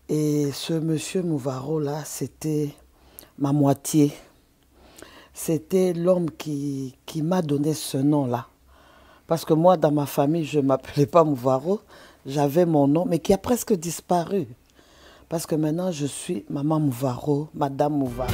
Et ce monsieur Mouvaro là, c'était ma moitié. C'était l'homme qui m'a donné ce nom-là. Parce que moi, dans ma famille, je ne m'appelais pas Mouvaro. J'avais mon nom, mais qui a presque disparu. Parce que maintenant, je suis Maman Mouvaro, Madame Mouvaro.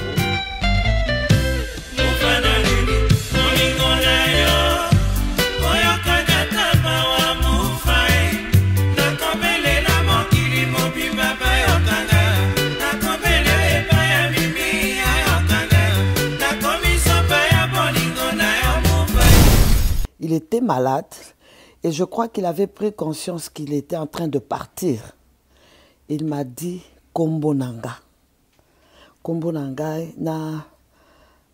Il était malade et je crois qu'il avait pris conscience qu'il était en train de partir. Il m'a dit Kombo Nanga. Kombo Nanga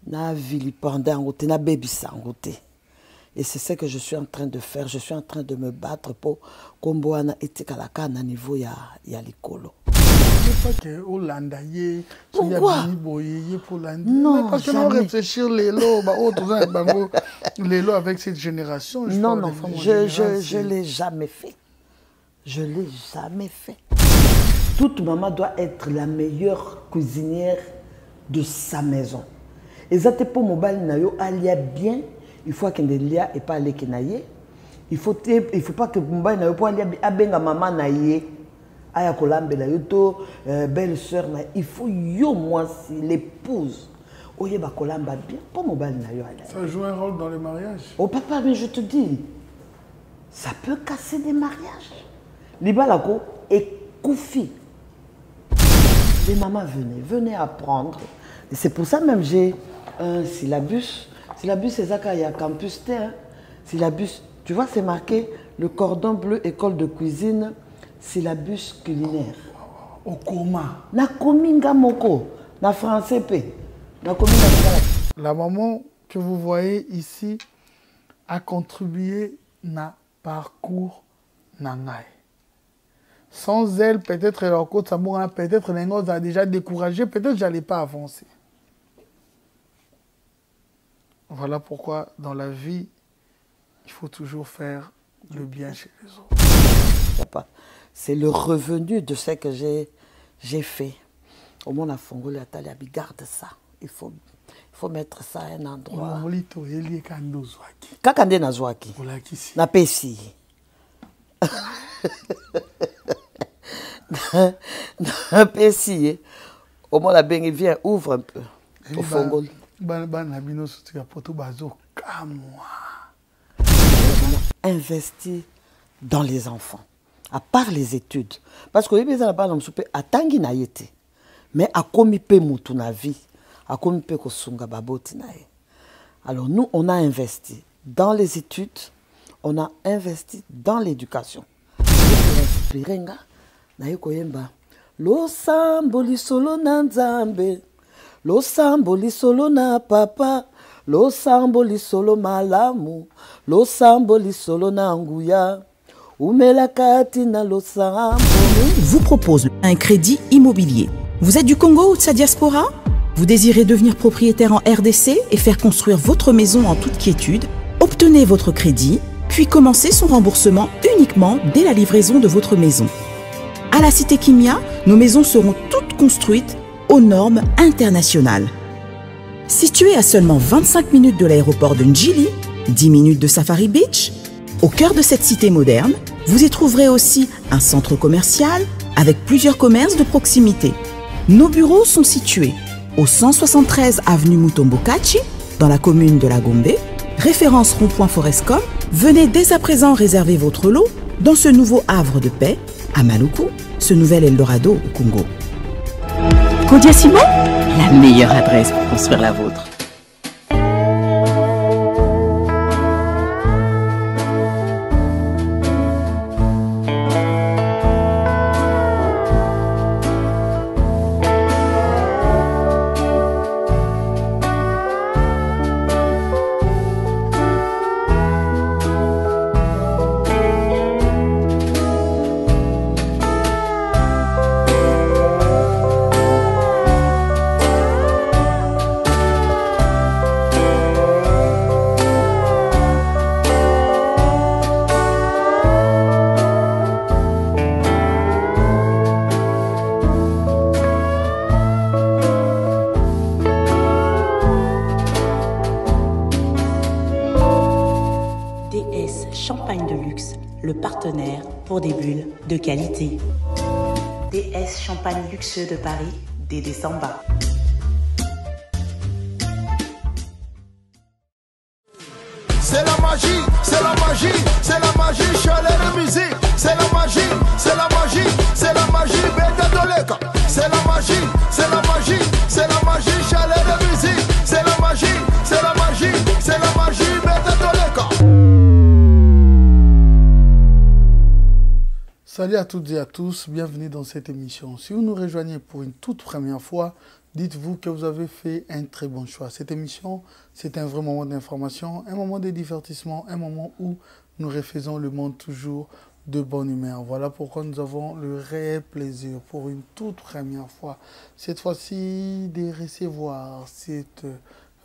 na vilipendé en route, na bébissa en route. Et c'est ce que je suis en train de faire. Je suis en train de me battre pour Kombo ana etikalaka na niveau ya likolo. Pourquoi? Non, parce que nous réfléchir les lots avec cette génération. Non, je ne l'ai jamais fait. Je ne l'ai jamais fait. Toute maman doit être la meilleure cuisinière de sa maison. Et ça, pour mobile nayo alia bien, il faut qu'il y ait et pas les kenaye. Il faut pas que mobile nayo pour alia abenga maman naye. Aya kolambe la yoto belle-sœur na il faut yo moi si l'épouse oye ba kolamba bien pas mobile na yo. Ça joue un rôle dans les mariages. Oh papa, mais je te dis, ça peut casser des mariages. Libalako et Koufi. Les mamans venez apprendre. Et c'est pour ça même j'ai un syllabus. Syllabus c'est ça qu'il y a campus T. Syllabus, tu vois c'est marqué le cordon bleu école de cuisine. Syllabus culinaire. Au coma. Na kominga moko, na français pe. Na kominga. La maman que vous voyez ici a contribué na parcours nangai. Sans elle, peut-être leur côte Samoura, peut-être Nengoz a déjà découragé, peut-être j'allais pas avancer. Voilà pourquoi dans la vie, il faut toujours faire le bien chez les autres. C'est le revenu de ce que j'ai fait. Au moins, la Fongole Ataliabi garde ça. Il faut mettre ça à un endroit. Kakande Nazwaki. Na Pessi. Na Pessi. Au moins, la bengue vient, ouvre un peu. Au Fongole. Investir dans les enfants. À part les études. Parce que les enfants sont à tangi na yete. Mais à komi pe mutu na vie. À komi pe kosunga baboti na ye. Alors nous, on a investi dans les études. On a investi dans l'éducation. Inspirenga na ye koyemba. Lo samboli solo na nzambe. Lo samboli solo na papa. Lo samboli solo malamu. Lo samboli solo na nguya. Vous propose un crédit immobilier. Vous êtes du Congo ou de sa diaspora? Vous désirez devenir propriétaire en RDC et faire construire votre maison en toute quiétude? Obtenez votre crédit, puis commencez son remboursement uniquement dès la livraison de votre maison. À la Cité Kimia, nos maisons seront toutes construites aux normes internationales. Située à seulement 25 minutes de l'aéroport de Njili, 10 minutes de Safari Beach, au cœur de cette cité moderne, vous y trouverez aussi un centre commercial avec plusieurs commerces de proximité. Nos bureaux sont situés au 173 avenue Mutombokachi, dans la commune de la Gombe, référence rond-point Forescom. Venez dès à présent réserver votre lot dans ce nouveau havre de paix à Maluku, ce nouvel Eldorado au Congo. Kodia Ciment, la meilleure adresse pour construire la vôtre. partenaire pour des bulles de qualité. DS Champagne luxueux de Paris, Dédé Samba. C'est la magie, c'est la magie, c'est la magie, chaleur de musique. C'est la magie, c'est la magie, c'est la magie, Beta Toleka. C'est la magie, c'est la magie, c'est la magie, chaleur de musique. C'est la magie, c'est la magie, c'est la magie, Beta Toleka. Salut à toutes et à tous, bienvenue dans cette émission. Si vous nous rejoignez pour une toute première fois, dites-vous que vous avez fait un très bon choix. Cette émission, c'est un vrai moment d'information, un moment de divertissement, un moment où nous refaisons le monde toujours de bonne humeur. Voilà pourquoi nous avons le réel plaisir, pour une toute première fois, cette fois-ci, de recevoir cette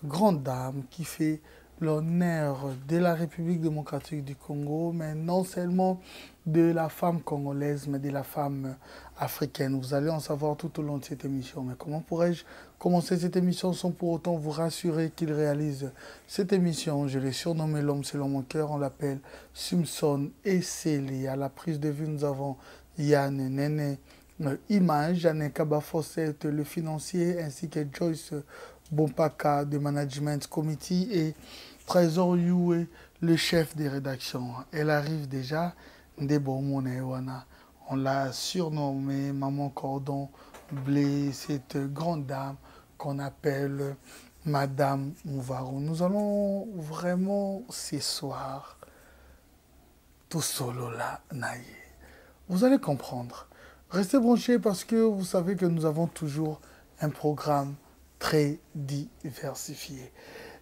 grande dame qui fait l'honneur de la République démocratique du Congo, mais non seulement de la femme congolaise, mais de la femme africaine. Vous allez en savoir tout au long de cette émission. Mais comment pourrais-je commencer cette émission sans pour autant vous rassurer qu'il réalise cette émission? Je l'ai surnommé l'homme selon mon cœur, on l'appelle Simpson Esseli. À la prise de vue, nous avons Yann Nene Image, Yann Kaba-Fosset, le financier, ainsi que Joyce Bompaka de Management Committee et Trésor Yue, le chef des rédactions. Elle arrive déjà. On l'a surnommée Maman Cordon Blé, cette grande dame qu'on appelle Madame Mouvaro. Nous allons vraiment ce soir tout solo là, naïe. Vous allez comprendre. Restez branchés parce que vous savez que nous avons toujours un programme très diversifié.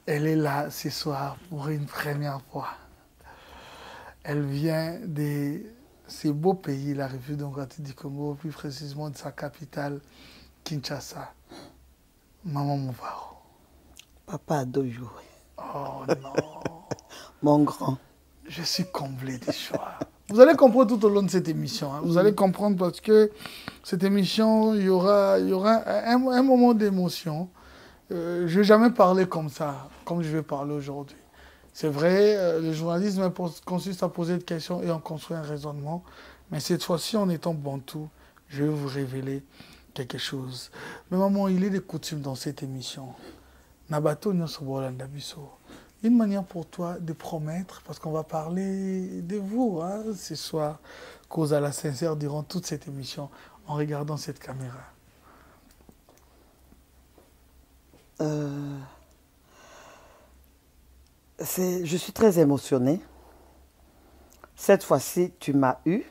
Elle est là ce soir pour une première fois. Elle vient de ces beaux pays, la République démocratique du Congo, plus précisément de sa capitale, Kinshasa. Maman Mouvaro. Papa Adoyo. Oh non. Mon grand. Je suis comblé de choix. Vous allez comprendre tout au long de cette émission. Hein. Vous allez comprendre parce que cette émission, il y aura un moment d'émotion. Je ne vais jamais parler comme ça, comme je vais parler aujourd'hui. C'est vrai, le journalisme consiste à poser des questions et en construire un raisonnement. Mais cette fois-ci, en étant bantou, je vais vous révéler quelque chose. Mais maman, il est de coutume dans cette émission. Nabato Nyosobolandabiso. Une manière pour toi de promettre, parce qu'on va parler de vous hein, ce soir, cause à la sincère durant toute cette émission, en regardant cette caméra. Je suis très émotionnée. Cette fois-ci, tu m'as eu.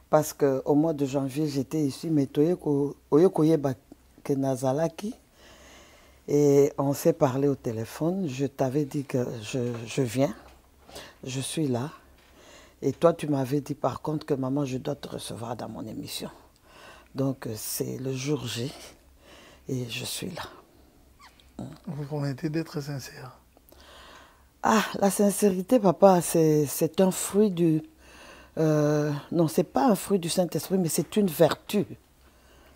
Parce qu'au mois de janvier, j'étais ici, mais et on s'est parlé au téléphone. Je t'avais dit que je viens. Je suis là. Et toi, tu m'avais dit par contre que maman, je dois te recevoir dans mon émission. Donc, c'est le jour J. Et je suis là. Vous promettez d'être sincère? Ah, la sincérité, papa, c'est un fruit du... non, c'est pas un fruit du Saint-Esprit, mais c'est une vertu.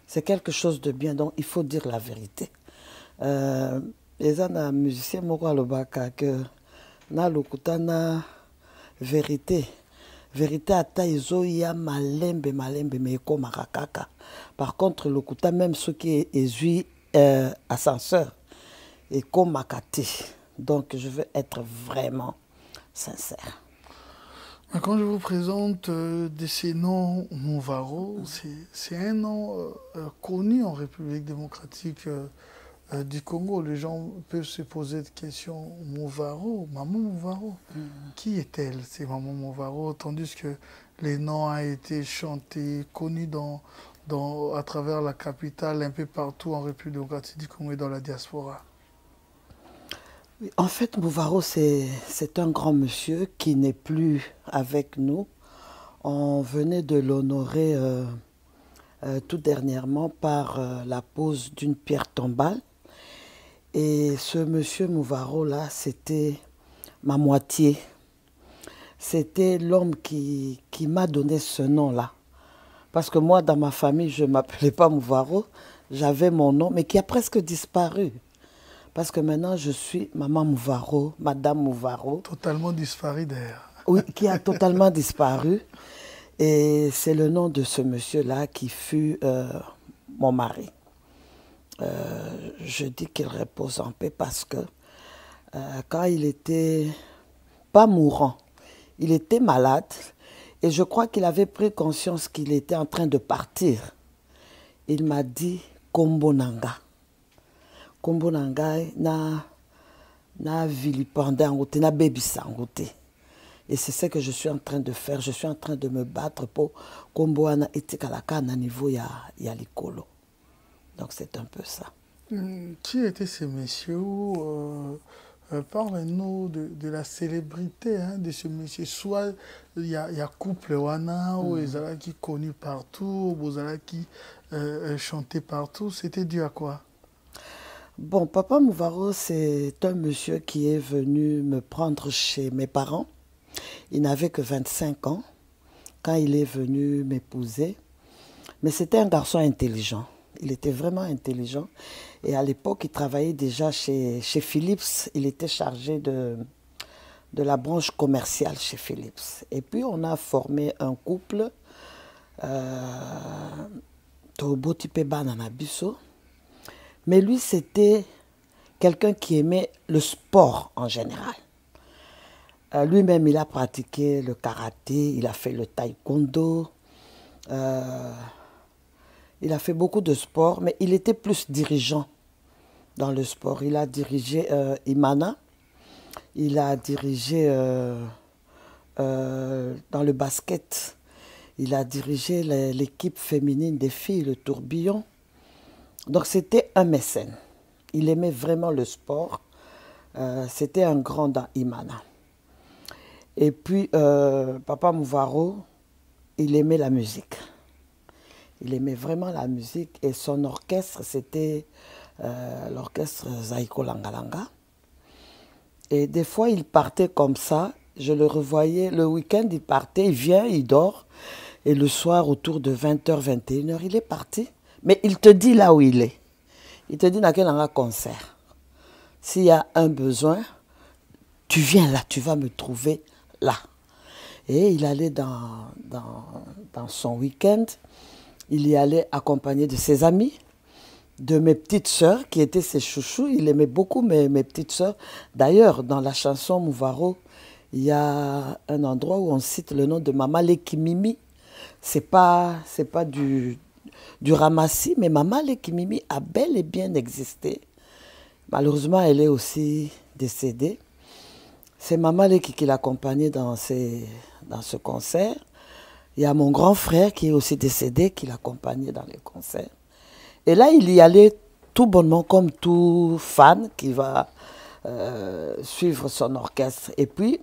C'est quelque chose de bien, donc il faut dire la vérité. Les ana musiciens moko alobaka que na lokuta na vérité. Vérité ata ezoya malembe mais ekomaka kaka. Par contre, lokuta même ceux qui ezui ascenseur ekomaka te. Donc, je veux être vraiment sincère. Quand je vous présente de ces noms Mouvaro, c'est un nom connu en République démocratique du Congo. Les gens peuvent se poser des questions. Mouvaro, Maman Mouvaro, qui est-elle? C'est Maman Mouvaro, tandis que les noms ont été chantés, connus à travers la capitale, un peu partout en République démocratique du Congo et dans la diaspora. En fait, Mouvaro, c'est un grand monsieur qui n'est plus avec nous. On venait de l'honorer tout dernièrement par la pose d'une pierre tombale. Et ce monsieur Mouvaro-là, c'était ma moitié. C'était l'homme qui m'a donné ce nom-là. Parce que moi, dans ma famille, je ne m'appelais pas Mouvaro. J'avais mon nom, mais qui a presque disparu. Parce que maintenant, je suis Maman Mouvaro, Madame Mouvaro. Totalement disparu d'ailleurs. Oui, qui a totalement disparu. Et c'est le nom de ce monsieur-là qui fut mon mari. Je dis qu'il repose en paix parce que quand il était pas mourant, il était malade et je crois qu'il avait pris conscience qu'il était en train de partir. Il m'a dit Kombo Nanga. Kombo Nanga na vilipendé en côté, na bébissa en côté. Et c'est ce que je suis en train de faire. Je suis en train de me battre pour Kombo ana etikalaka na niveau ya likolo. Donc c'est un peu ça. Qui étaient ces messieurs? Parlez-nous de la célébrité de ce monsieur. Soit il y a couple wana ou Ezala qui connu partout, ou Ezala qui chantait partout. C'était dû à quoi? Bon, Papa Mouvaro, c'est un monsieur qui est venu me prendre chez mes parents. Il n'avait que 25 ans quand il est venu m'épouser. Mais c'était un garçon intelligent. Il était vraiment intelligent. Et à l'époque, il travaillait déjà chez Philips. Il était chargé de la branche commerciale chez Philips. Et puis, on a formé un couple. Mais lui, c'était quelqu'un qui aimait le sport en général. Lui-même, il a pratiqué le karaté, il a fait le taekwondo. Il a fait beaucoup de sport, mais il était plus dirigeant dans le sport. Il a dirigé Imana, il a dirigé dans le basket, il a dirigé l'équipe féminine des filles, le tourbillon. Donc c'était un mécène. Il aimait vraiment le sport. C'était un grand dans Imana. Et puis, Papa Mouvaro, il aimait la musique. Il aimait vraiment la musique et son orchestre, c'était l'orchestre Zaiko Langalanga. Et des fois, il partait comme ça. Je le revoyais. Le week-end, il partait, il vient, il dort. Et le soir, autour de 20h, 21h, il est parti. Mais il te dit là où il est. Il te dit dans quel concert. S'il y a un besoin, tu viens là, tu vas me trouver là. Et il allait dans son week-end. Il y allait accompagné de ses amis, de mes petites sœurs qui étaient ses chouchous. Il aimait beaucoup mes petites sœurs. D'ailleurs, dans la chanson Mouvaro, il y a un endroit où on cite le nom de Mama Lekimimi. C'est pas du ramassis, mais Mama Lekimimi a bel et bien existé. Malheureusement, elle est aussi décédée. C'est Mama Leki qui l'accompagnait dans ce concert. Il y a mon grand frère qui est aussi décédé, qui l'accompagnait dans les concerts. Et là, il y allait tout bonnement comme tout fan qui va suivre son orchestre. Et puis,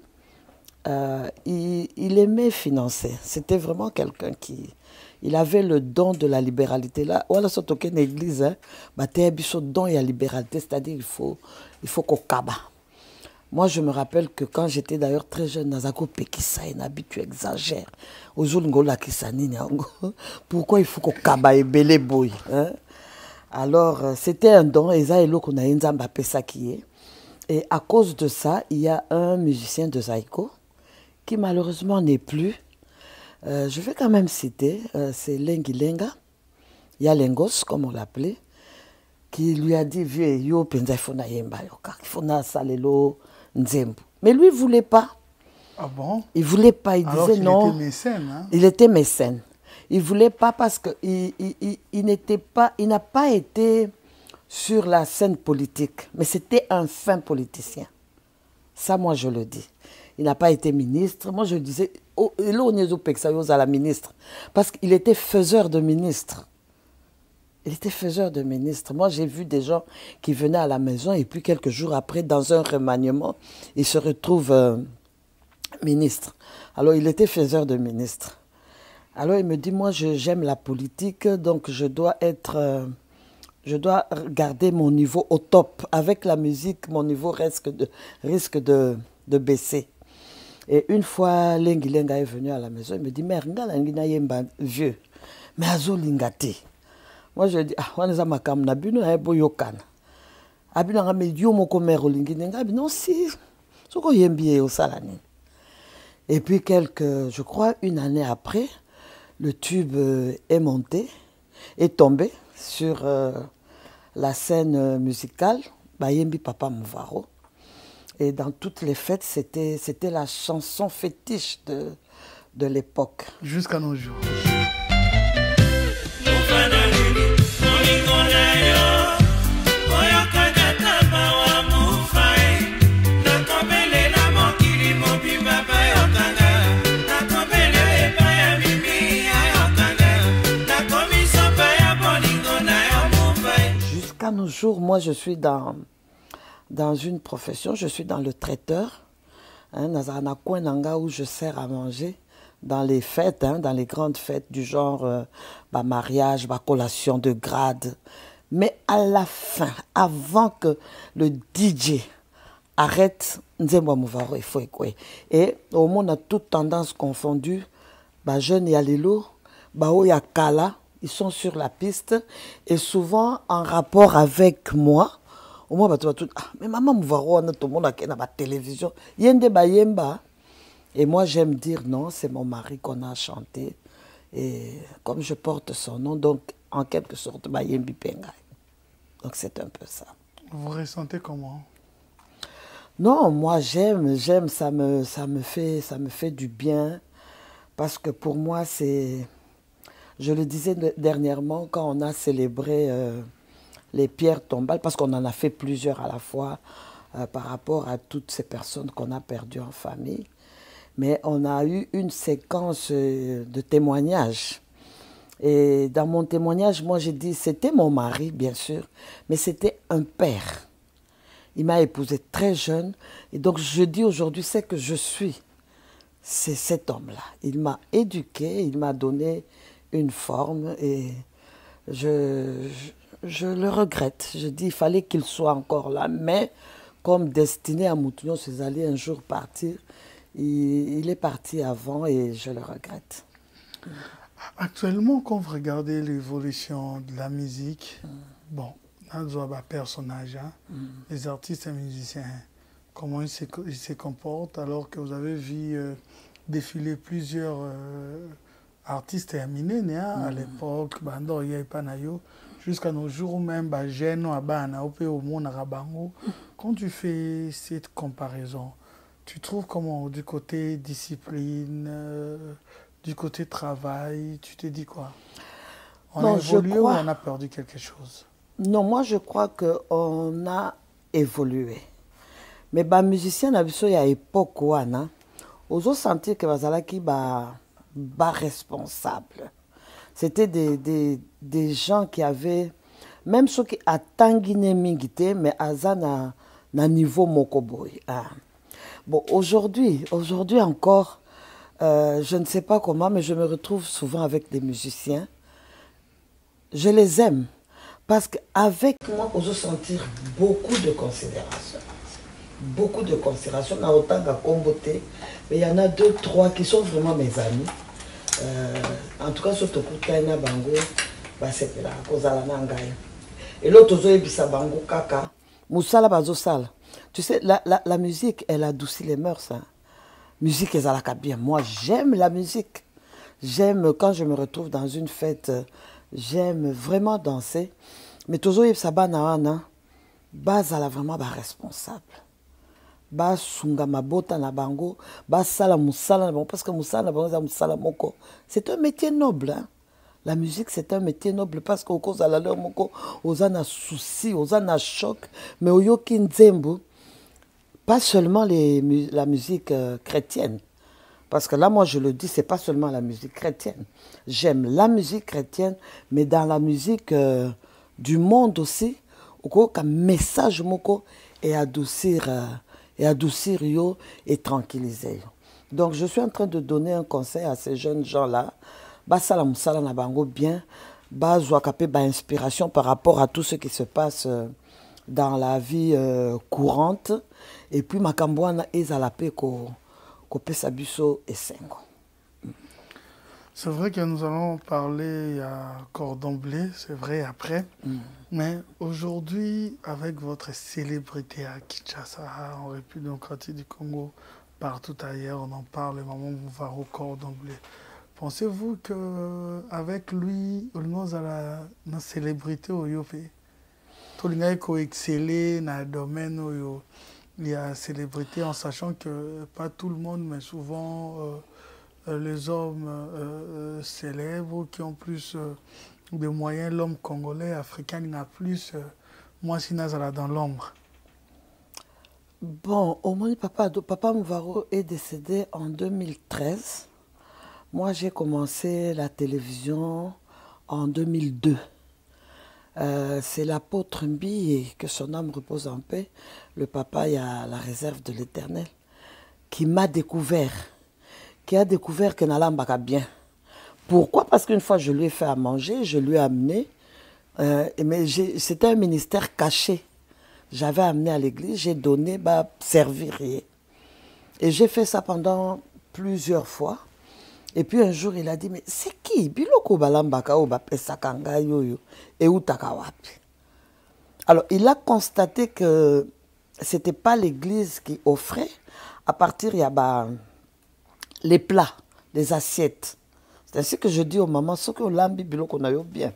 il aimait financer. C'était vraiment quelqu'un qui... Il avait le don de la libéralité. Là, on a surtout une église, il don et la libéralité, c'est-à-dire il faut qu'on kaba. Moi, je me rappelle que quand j'étais d'ailleurs très jeune, Nazako Pekisa, tu exagères. Pourquoi il faut qu'on kaba et belé boy? Alors, c'était un don, et à cause de ça, il y a un musicien de Zaiko qui malheureusement n'est plus. Je vais quand même citer, c'est Lengi Lenga, il y a Lengos, comme on l'appelait, qui lui a dit, vieux, yo, penza, il faut na yemba, il faut na salelo, nzembu. Mais lui, il ne voulait pas. Ah bon? Il ne voulait pas, il disait non. Il était mécène, hein? Il était mécène. Il ne voulait pas parce qu'il n'a pas été sur la scène politique, mais c'était un fin politicien. Ça, moi, je le dis. Il n'a pas été ministre. Moi, je disais, à la ministre, parce qu'il était faiseur de ministre. Il était faiseur de ministre. Moi, j'ai vu des gens qui venaient à la maison et puis quelques jours après, dans un remaniement, ils se retrouvent ministre. Alors, il était faiseur de ministre. Alors, il me dit, moi, j'aime la politique, donc je dois garder mon niveau au top. Avec la musique, mon niveau risque de baisser. Et une fois, Lengi Lenga est venu à la maison, il me dit, mère, vieux, mais azo lingate. Moi, je dis, on est à ma cam, nabino, boyokan. Abino, mais yo moko mère lingi lenga, non, si, soko yembié au salani. Et puis je crois une année après, le tube est monté, est tombé sur la scène musicale, Bayembi Papa Mouvaro. Et dans toutes les fêtes, c'était la chanson fétiche de l'époque. Jusqu'à nos jours. Jusqu'à nos jours, moi je suis dans une profession, je suis dans le traiteur, dans un coin où je sers à manger dans les fêtes, dans les grandes fêtes du genre mariage, collation de grade. Mais à la fin, avant que le DJ arrête, Nzembo Mouvaro, il faut écouter. Et au monde a toute tendance confondue, jeunes et Alilo, Oya Kala, ils sont sur la piste et souvent en rapport avec moi. Au moins, mais maman Mouvaro, tout le monde a la télévision. Yende Bayemba. Et moi, j'aime dire non, c'est mon mari qu'on a chanté. Et comme je porte son nom, donc en quelque sorte, Bayembi Pengai. Donc c'est un peu ça. Vous ressentez comment? Non, moi j'aime, ça me fait du bien. Parce que pour moi, c'est... Je le disais dernièrement, quand on a célébré les pierres tombales, parce qu'on en a fait plusieurs à la fois par rapport à toutes ces personnes qu'on a perdues en famille. Mais on a eu une séquence de témoignages. Et dans mon témoignage, moi j'ai dit, c'était mon mari, bien sûr, mais c'était un père. Il m'a épousée très jeune. Et donc je dis aujourd'hui, c'est que je suis. C'est cet homme-là. Il m'a éduqué, il m'a donné une forme et je le regrette. Je dis, il fallait qu'il soit encore là. Mais comme destiné à Moutouillon, ses allés un jour partir, il est parti avant et je le regrette. Actuellement, quand vous regardez l'évolution de la musique, bon, on a un personnage, les artistes et musiciens, comment ils se comportent alors que vous avez vu défiler plusieurs artistes éminents à l'époque, jusqu'à nos jours même, quand tu fais cette comparaison, tu trouves comment du côté discipline, du côté travail, tu te dis quoi? On a évolué ou on a perdu quelque chose? Non, moi je crois qu'on a évolué. Mais les musiciens, il y a une époque où on a senti que les responsables. C'était des gens qui avaient, même ceux qui attendent mais à un niveau mokoboy. Bon, aujourd'hui encore, je ne sais pas comment, mais je me retrouve souvent avec des musiciens. Je les aime. Parce qu'avec moi, on peut sentir beaucoup de considération. Beaucoup de considération. On a autant de comboté. Mais il y en a 2, 3 qui sont vraiment mes amis. En tout cas, surtout pour Kaina Bango, c'est là, et l'autre, c'est Bango Kaka. Moussala Bazosala. Tu sais, la musique, elle adoucit les mœurs. Musique, elle a bien. Moi, j'aime la musique. J'aime, quand je me retrouve dans une fête, j'aime vraiment danser. Mais toujours, il y a vraiment responsable. Ba sunga mabota na bango, ba sala musala na bango, parce que musala na bango za musala moko. C'est un métier noble. Hein? La musique, c'est un métier noble parce qu'au cause à la leur moko, aux an a souci, aux an a choc, mais au yoki nzembo, pas seulement la musique chrétienne. Parce que là, moi, je le dis, c'est pas seulement la musique chrétienne. J'aime la musique chrétienne, mais dans la musique du monde aussi, au un message moko et adoucir yo et tranquilliser. Donc, je suis en train de donner un conseil à ces jeunes gens-là. Ba sala musala na bango bien, ba zouakape ba inspiration par rapport à tout ce qui se passe dans la vie courante. Et puis, makambouana ezalape ko pesa biso et sengo. C'est vrai que nous allons parler à cordon bleu, c'est vrai après. Mais aujourd'hui, avec votre célébrité à Kinshasa, en République démocratique du Congo, partout ailleurs, on en parle, maman Mouvaro Cordon Bleu. Pensez-vous qu'avec lui, on a une célébrité au Yopé? Tout le monde a excellé dans le domaine où il y a célébrité, en sachant que pas tout le monde, mais souvent les hommes célèbres qui ont plus de moyens, l'homme congolais, africain, il a plus, moi, si Nazara dans l'ombre. Bon, au moins, Papa Mouvaro est décédé en 2013. Moi, j'ai commencé la télévision en 2002. C'est l'apôtre Mbi, que son âme repose en paix, le papa, il y a la réserve de l'Éternel, qui m'a découvert, qui a découvert que Nalambaka bien. Pourquoi? Parce qu'une fois, je lui ai fait à manger, je lui ai amené, mais c'était un ministère caché. J'avais amené à l'église, j'ai donné, servir. Et j'ai fait ça pendant plusieurs fois. Et puis un jour, il a dit, mais c'est qui? Biloko balambaka ou pesakanga yoyo et utakawapi. Alors, il a constaté que ce n'était pas l'église qui offrait. À partir, il y a les plats, les assiettes. C'est ainsi que je dis aux mamans, ce que lambi biloko na yo bien.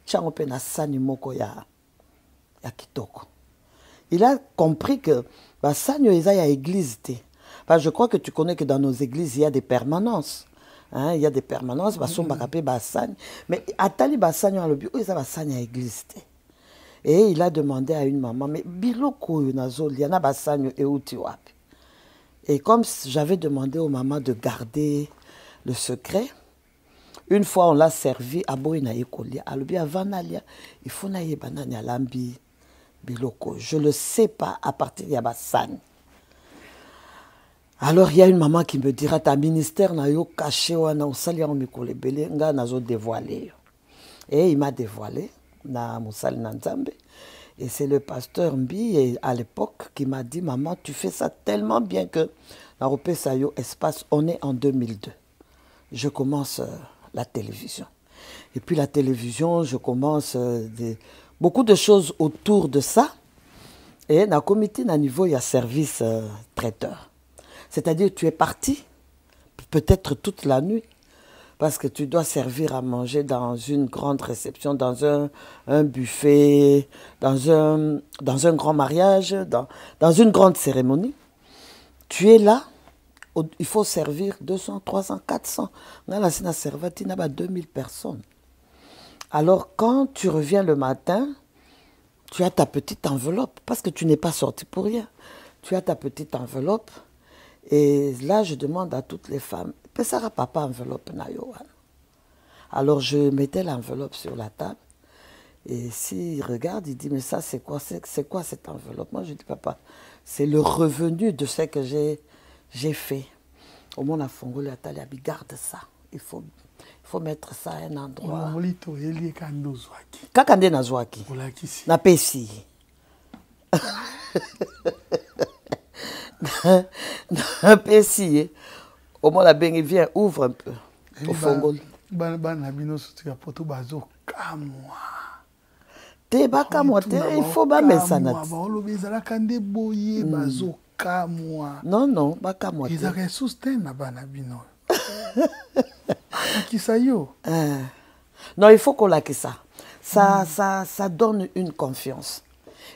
Tchango pe na sani moko ya kitoko. Il a compris que sanyo eza ya église te. Je crois que tu connais que dans nos églises, il y a des permanences. Hein, il y a des permanences, mais Atali Bassanyo a le bureau, il y a Bassanyo à l'église. Et il a demandé à une maman, mais Biloko Nazol, il y en a Bassanyo et Utiwapi. Et comme j'avais demandé aux mamans de garder le secret, une fois on l'a servi à Boina Ekolia, à l'obi avant Nalia, il faut naïe banane à lambi Biloko. Je ne le sais pas à partir de Bassanyo. Alors, il y a une maman qui me dira, ta ministère n'a eu caché, on a sali en mikole belé, nga nazo dévoilé. Et il m'a dévoilé, na musali nanzambe. Et c'est le pasteur Mbi, à l'époque, qui m'a dit, maman, tu fais ça tellement bien que, dans Ropé Sayo Espace, on est en 2002. Je commence la télévision. Et puis la télévision, je commence beaucoup de choses autour de ça. Et dans le comité, à niveau, il y a service traiteur. C'est-à-dire tu es parti, peut-être toute la nuit, parce que tu dois servir à manger dans une grande réception, dans un buffet, dans un grand mariage, dans une grande cérémonie. Tu es là, il faut servir 200, 300, 400. On a la servati, il y a 2000 personnes. Alors quand tu reviens le matin, tu as ta petite enveloppe, parce que tu n'es pas sorti pour rien. Tu as ta petite enveloppe. Et là, je demande à toutes les femmes, Pesara papa enveloppe na yohan. Alors je mettais l'enveloppe sur la table. Et s'il regarde, il dit, mais ça c'est quoi cette enveloppe? Moi je dis, papa, c'est le revenu de ce que j'ai fait. Au moins, on a fongolé à Taliabi, garde ça. Il faut mettre ça à un endroit. Kakande na zwaki. Na pesi. Un PC, au moins la bengue vient, ouvre un peu. Au fongol. Te baka moi, il faut pas mettre ça. Non, non, baka moi. Ils ont soutenu na banabino. Non, il faut qu'on l'a que ça. Ça donne une confiance.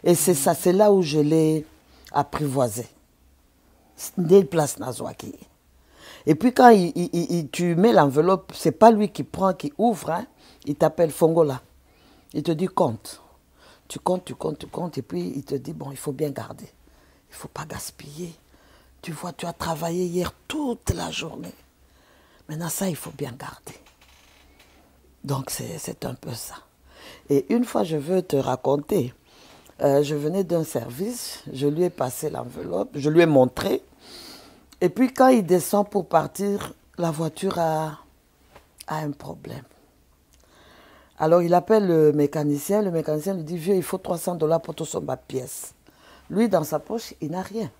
Et c'est ça, c'est là où je l'ai apprivoisé. Des places nazwaki. Et puis quand tu mets l'enveloppe, c'est pas lui qui prend, qui ouvre, hein, il t'appelle Fongola. Il te dit compte. Tu comptes, et puis il te dit, bon, il faut bien garder. Il ne faut pas gaspiller. Tu vois, tu as travaillé hier toute la journée. Maintenant, ça, il faut bien garder. Donc, c'est un peu ça. Et une fois, je veux te raconter, je venais d'un service, je lui ai passé l'enveloppe, je lui ai montré. Et puis, quand il descend pour partir, la voiture a un problème. Alors, il appelle le mécanicien lui dit, vieux, il faut $300 pour tout son pièce. Lui, dans sa poche, il n'a rien.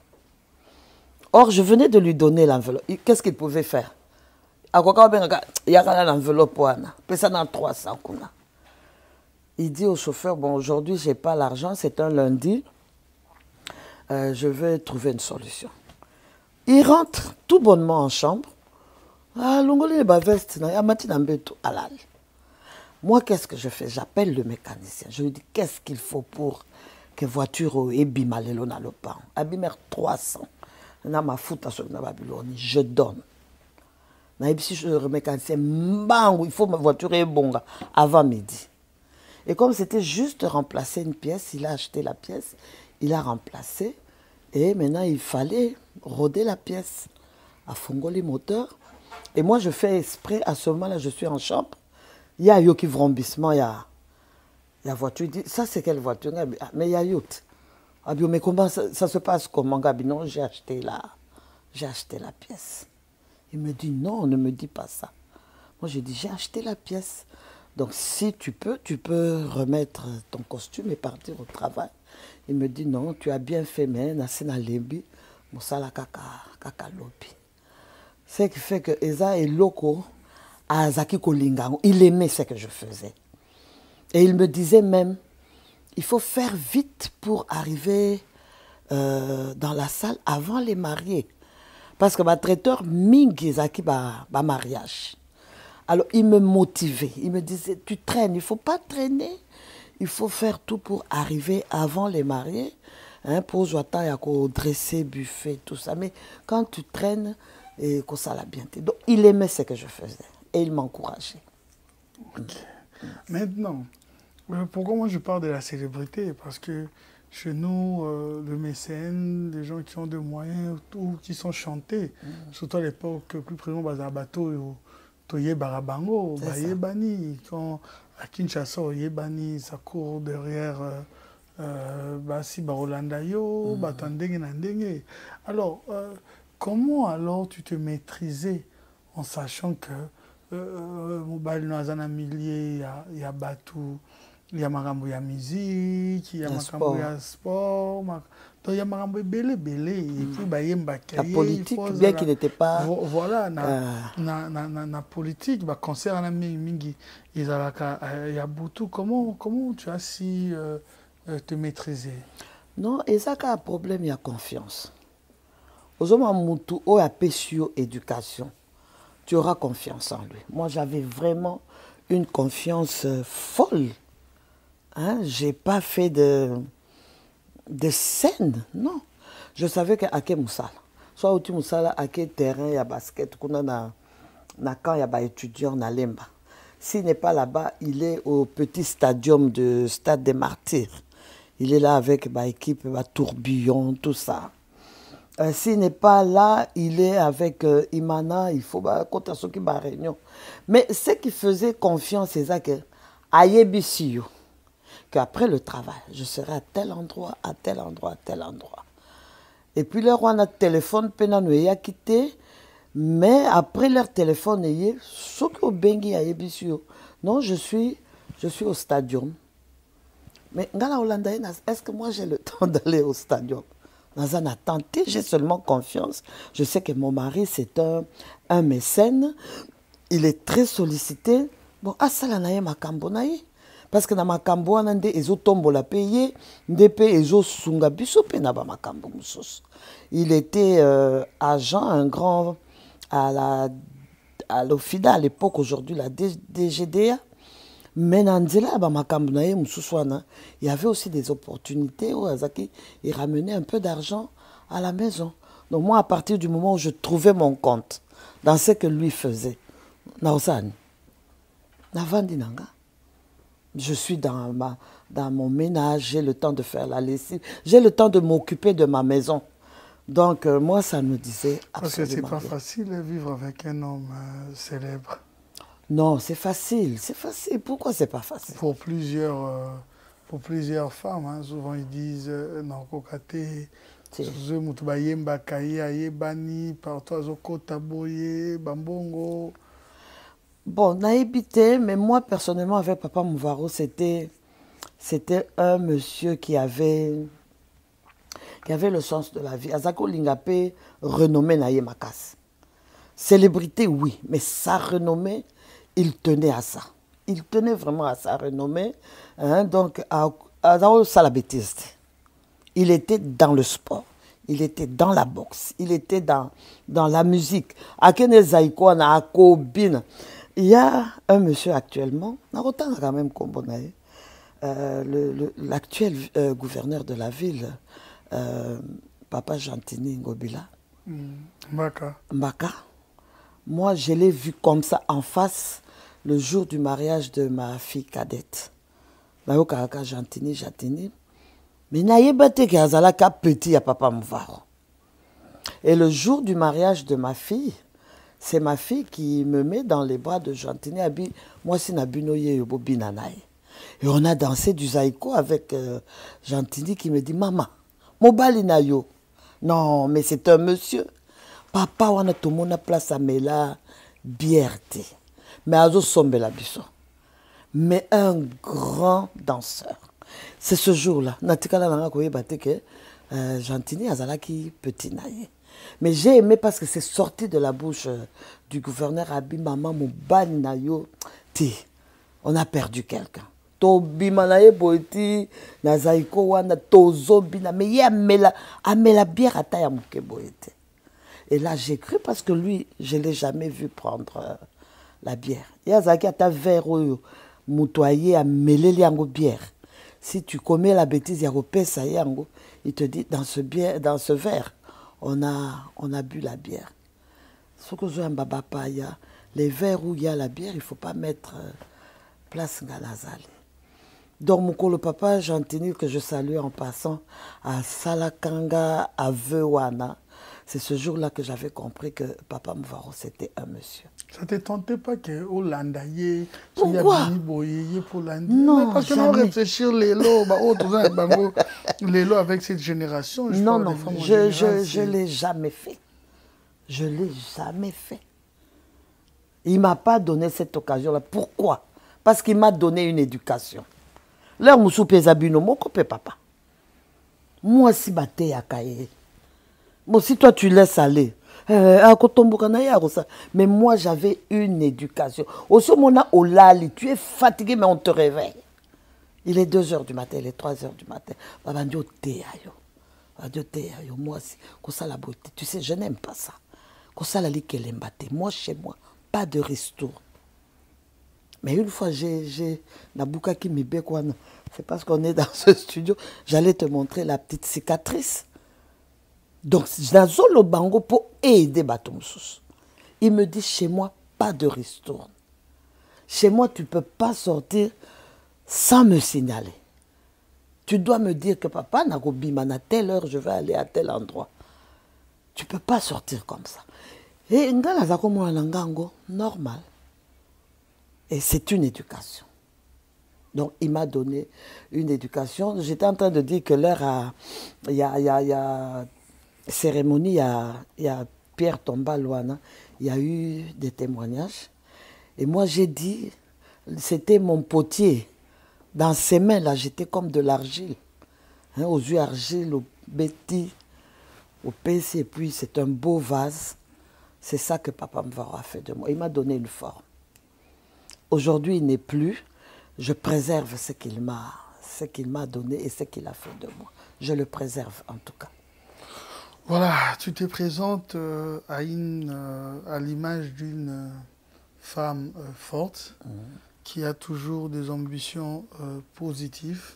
Or, je venais de lui donner l'enveloppe. Qu'est-ce qu'il pouvait faire? Il y a l'enveloppe, il y a 300. Il dit au chauffeur, bon, aujourd'hui, je n'ai pas l'argent, c'est un lundi, je vais trouver une solution. Il rentre tout bonnement en chambre. Ah, l'ongolé ba veste, na amati na mbeto alal. Moi, qu'est-ce que je fais? J'appelle le mécanicien. Je lui dis, qu'est-ce qu'il faut pour que voiture ebima lelo na lopan? Abimer 300. Na ma fout à ce Babylone. Je donne. Na ebisi le mécanicien, il faut ma voiture est bonga avant midi. Et comme c'était juste remplacer une pièce, il a acheté la pièce, il a remplacé. Et maintenant, il fallait roder la pièce à Fongoli moteur. Et moi, je fais exprès, à ce moment-là, je suis en chambre. Il y a Yoki vrombissement, il y a la voiture. Il dit, ça c'est quelle voiture? Mais il y a Yacht. Mais comment ça se passe comment, Gabi? Non, j'ai acheté la pièce. Il me dit, non, ne me dis pas ça. Moi, j'ai dit, j'ai acheté la pièce. Donc, si tu peux remettre ton costume et partir au travail. Il me dit, non, tu as bien fait, mais Nasena Lembi, Moussala Kaka Lopi. Ce qui fait que Eza et Loko, à Zaki Kolingango, il aimait ce que je faisais. Et il me disait même, il faut faire vite pour arriver dans la salle avant les mariés. Parce que ma traiteur, Mingi Zaki, mariage. Alors, il me motivait. Il me disait, tu traînes, il ne faut pas traîner. Il faut faire tout pour arriver avant les mariés. Hein, pour dresser, buffet, tout ça. Mais quand tu traînes, et que ça l'a bien été. Donc, il aimait ce que je faisais. Et il m'encourageait. Okay. Maintenant, pourquoi moi je parle de la célébrité? Parce que chez nous, le mécène, les gens qui ont des moyens ou qui sont chantés, surtout à l'époque, plus précisément, Bazabato, Toye Barabango, Bayebani, quand à Kinshasa, Yebani, ça court derrière Basi Barolandayo, Batandenge Nandenge. Alors, comment alors tu te maîtrisais en sachant que Mobile Nazana Millier, il y a Batou, il y a Marambo, il y a musique, il y a Makambo, il y a sport, donc il y a Marambo belé. Et puis la politique, bien qu'il n'était pas. Voilà, na politique, concert à Mingi, il y a Boutou. Comment tu as si te maîtriser? Non, et ça a un problème, il y a confiance. Aujourd'hui, Moutou, ou a pécio éducation, tu auras confiance en lui. Moi, j'avais vraiment une confiance folle. Hein? Je n'ai pas fait de scène, non. Je savais qu'à quel Moussala, soit au Moussala, à quel terrain il y a basket, quand il y a étudiant à Lemba. S'il n'est pas là-bas, il est au petit stadium de Stade des Martyrs. Il est là avec l'équipe, tourbillon, tout ça. S'il n'est pas là, il est avec Imana, il faut compter sur qui réunion. Mais ce qui faisait confiance, c'est ça que Ayebisio, qu'après le travail, je serai à tel endroit, à tel endroit, à tel endroit. Et puis leur on a téléphone, Penanoé a quitté, mais après leur téléphone, ce que Bengi Ayebisio, non, je suis au stadium. Mais Ngala Hollanda, est-ce que moi j'ai le temps d'aller au stadium? Dans un attente, j'ai seulement confiance. Je sais que mon mari, c'est un mécène. Il est très sollicité. Bon, ça, là, makambo naïe. Parce que dans makambo, on a des tombo la payé, des ezo sunga biso pe na ba makambo musos. Il était agent, un grand à l'OFIDA à l'époque, aujourd'hui la DGDA. Mais il y avait aussi des opportunités où Azaki il ramenait un peu d'argent à la maison. Donc moi, à partir du moment où je trouvais mon compte dans ce que lui faisait, je suis dans mon ménage, j'ai le temps de faire la lessive, j'ai le temps de m'occuper de ma maison. Donc moi, ça me disait absolument. Parce que c'est pas facile de vivre avec un homme célèbre. Non, c'est facile, c'est facile. Pourquoi c'est pas facile? Pour plusieurs femmes, hein, souvent ils disent non, kokate, mutubayemba kaye ayebani, partout azoko taboye, bambongo. Bon, naïbité, mais moi personnellement avec Papa Mouvaro, c'était un monsieur qui avait le sens de la vie. Azako Lingapé, renommé Naye Makas. Célébrité, oui, mais sa renommée, il tenait à ça. Il tenait vraiment à sa renommée. Hein, donc, à ça la bêtise. Il était dans le sport. il était dans la boxe, il était dans la musique. Akene Zaiko na Akobina. Il y a un monsieur actuellement, quand même l'actuel gouverneur de la ville, Papa Gentini Ngobila. Mbaka. Moi, je l'ai vu comme ça en face le jour du mariage de ma fille cadette. Gentini. Mais naïbate qui a petit à Papa Mouvaro. Et le jour du mariage de ma fille, c'est ma fille qui me met dans les bras de Gentini. Moi, c'est Nabinoye Bobinanaï. Et on a dansé du zaïko avec Gentini qui me dit, maman, Mobali Nayo. Non, mais c'est un monsieur. Papa, on a tout le monde place à Mela, bière. Mais Azo Sombe la biso. Mais un grand danseur. C'est ce jour-là. Natikala nanga koye bateke Gentini azalaki petit naïe. Mais j'ai aimé parce que c'est sorti de la bouche du gouverneur Abi Maman Mobali Nayo. On a perdu quelqu'un. Tobima naye boiti na zaiko wana tozobina mais ye amela bière ata ya muke boite. Et là j'ai cru parce que lui je l'ai jamais vu prendre la bière. Yazaki ata verre oyo mutoyer ameleli yango bière. Si tu commets la bêtise ya kopesa yango, il te dit dans ce verre on a bu la bière. Ce que je papa ya les verres où il y a la bière, il faut pas mettre place ngalazali. Donc, mon papa Gentini, que je salue en passant, à Salakanga, à Veuana, c'est ce jour-là que j'avais compris que Papa Mouvaro, c'était un monsieur. Ça ne te tentait pas que Hollande, pourquoi? Non, parce que nous réfléchir les lots avec cette génération. Non, je ne l'ai jamais fait. Je ne l'ai jamais fait. Il ne m'a pas donné cette occasion-là. Pourquoi? Parce qu'il m'a donné une éducation. Leur moussoupé zabino, mon copé papa. Moi, si batte ya kaye. Bon, si toi tu laisses aller. Mais moi, j'avais une éducation. Au moment où Olali, tu es fatigué, mais on te réveille. Il est 2h du matin, il est 3h du matin. Moi aussi, ça la beauté. Tu sais, je n'aime pas ça. Ça la moi, chez moi, pas de resto. Mais une fois, j'ai Nabuka qui me békouane. C'est parce qu'on est dans ce studio. J'allais te montrer la petite cicatrice. Donc, j'ai le bango pour aider Batomsous. Il me dit, chez moi, pas de ristourne. Chez moi, tu ne peux pas sortir sans me signaler. Tu dois me dire que papa, à telle heure, je vais aller à tel endroit. Tu ne peux pas sortir comme ça. Et normal. Et c'est une éducation. Donc, il m'a donné une éducation. J'étais en train de dire que l'heure il y a cérémonie, il y a Pierre Tomba Luana, il y a eu des témoignages. Et moi, j'ai dit, c'était mon potier. Dans ses mains, là, j'étais comme de l'argile. Hein, aux yeux argile, au béti, au PC. Et puis, c'est un beau vase. C'est ça que Papa Mouvaro a fait de moi. Il m'a donné une forme. Aujourd'hui, il n'est plus. Je préserve ce qu'il m'a donné et ce qu'il a fait de moi. Je le préserve en tout cas. Voilà, tu te présentes à l'image d'une femme forte qui a toujours des ambitions positives.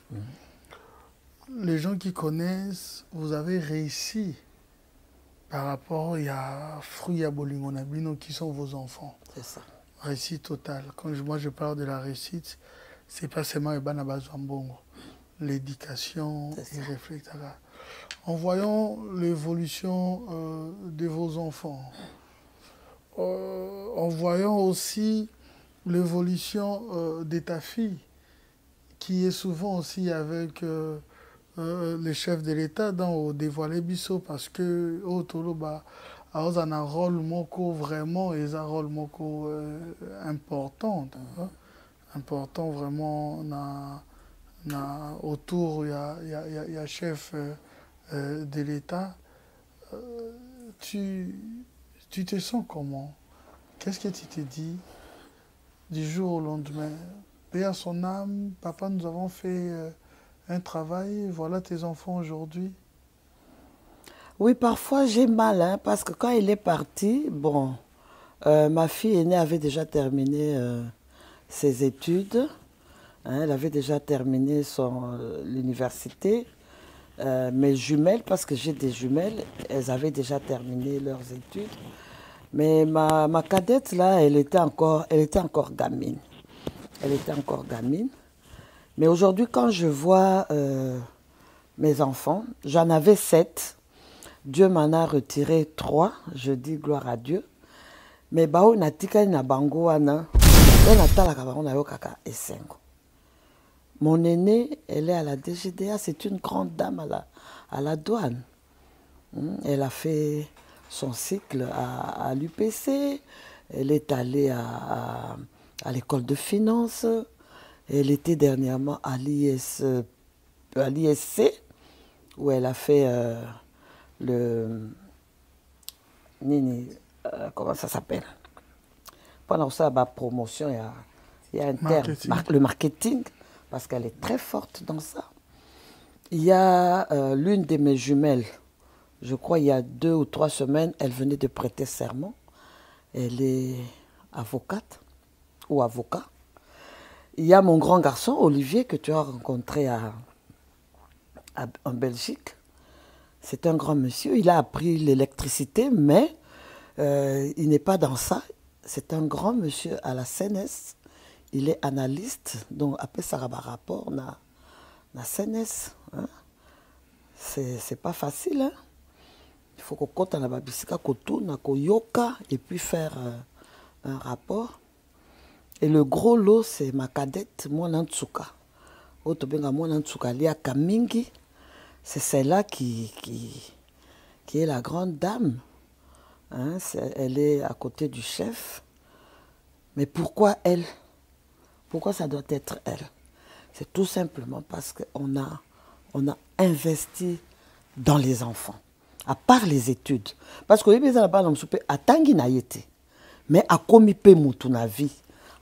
Les gens qui connaissent, vous avez réussi par rapport à Fruit à Bolingonabino qui sont vos enfants. C'est ça. Réussite totale. Quand moi je parle de la réussite, c'est pas seulement l'éducation et réflexion. En voyant l'évolution de vos enfants, en voyant aussi l'évolution de ta fille, qui est souvent aussi avec le chef de l'État dans dévoiler Bisso, parce que a un rôle moko vraiment et un rôle moko important important vraiment autour il y a chef de l'État. Tu te sens comment? Qu'est-ce que tu te dis du jour au lendemain? Paix à son âme, papa, nous avons fait un travail, voilà tes enfants aujourd'hui. Oui, parfois j'ai mal, hein, parce que quand il est parti, bon, ma fille aînée avait déjà terminé ses études. Hein, elle avait déjà terminé l'université. Mes jumelles, parce que j'ai des jumelles, elles avaient déjà terminé leurs études. Mais ma cadette, là, elle était encore gamine. Elle était encore gamine. Mais aujourd'hui, quand je vois mes enfants, j'en avais 7. Dieu m'en a retiré 3. Je dis gloire à Dieu. Mais bao natika na bango wana, on atala ka bango na yo kaka esengo. Mon aînée, elle est à la DGDA, c'est une grande dame à la douane. Elle a fait son cycle à l'UPC, elle est allée à l'école de finance, elle était dernièrement à l'ISC, où elle a fait comment ça s'appelle? Pendant ça, la promotion, il y a un terme, le marketing. Parce qu'elle est très forte dans ça. Il y a l'une de mes jumelles, je crois il y a 2 ou 3 semaines, elle venait de prêter serment. Elle est avocate ou avocat. Il y a mon grand garçon, Olivier, que tu as rencontré en Belgique. C'est un grand monsieur. Il a appris l'électricité, mais il n'est pas dans ça. C'est un grand monsieur à la CNS. Il est analyste, donc après ça va rapport na CNS. Hein? C'est pas facile. Hein? Il faut qu'on compte na babisika kotouna koyoka et puis faire un rapport. Et le gros lot, c'est ma cadette, Mwana Ntsuka. Otobenga Mwana Ntsuka Lia Kamingi. C'est celle-là qui est la grande dame. Hein? Elle est à côté du chef. Mais pourquoi elle? Pourquoi ça doit être elle? C'est tout simplement parce qu'on a investi dans les enfants, à part les études. Parce que les enfants sont à tangi na yete, mais à komi pe mutu na vie,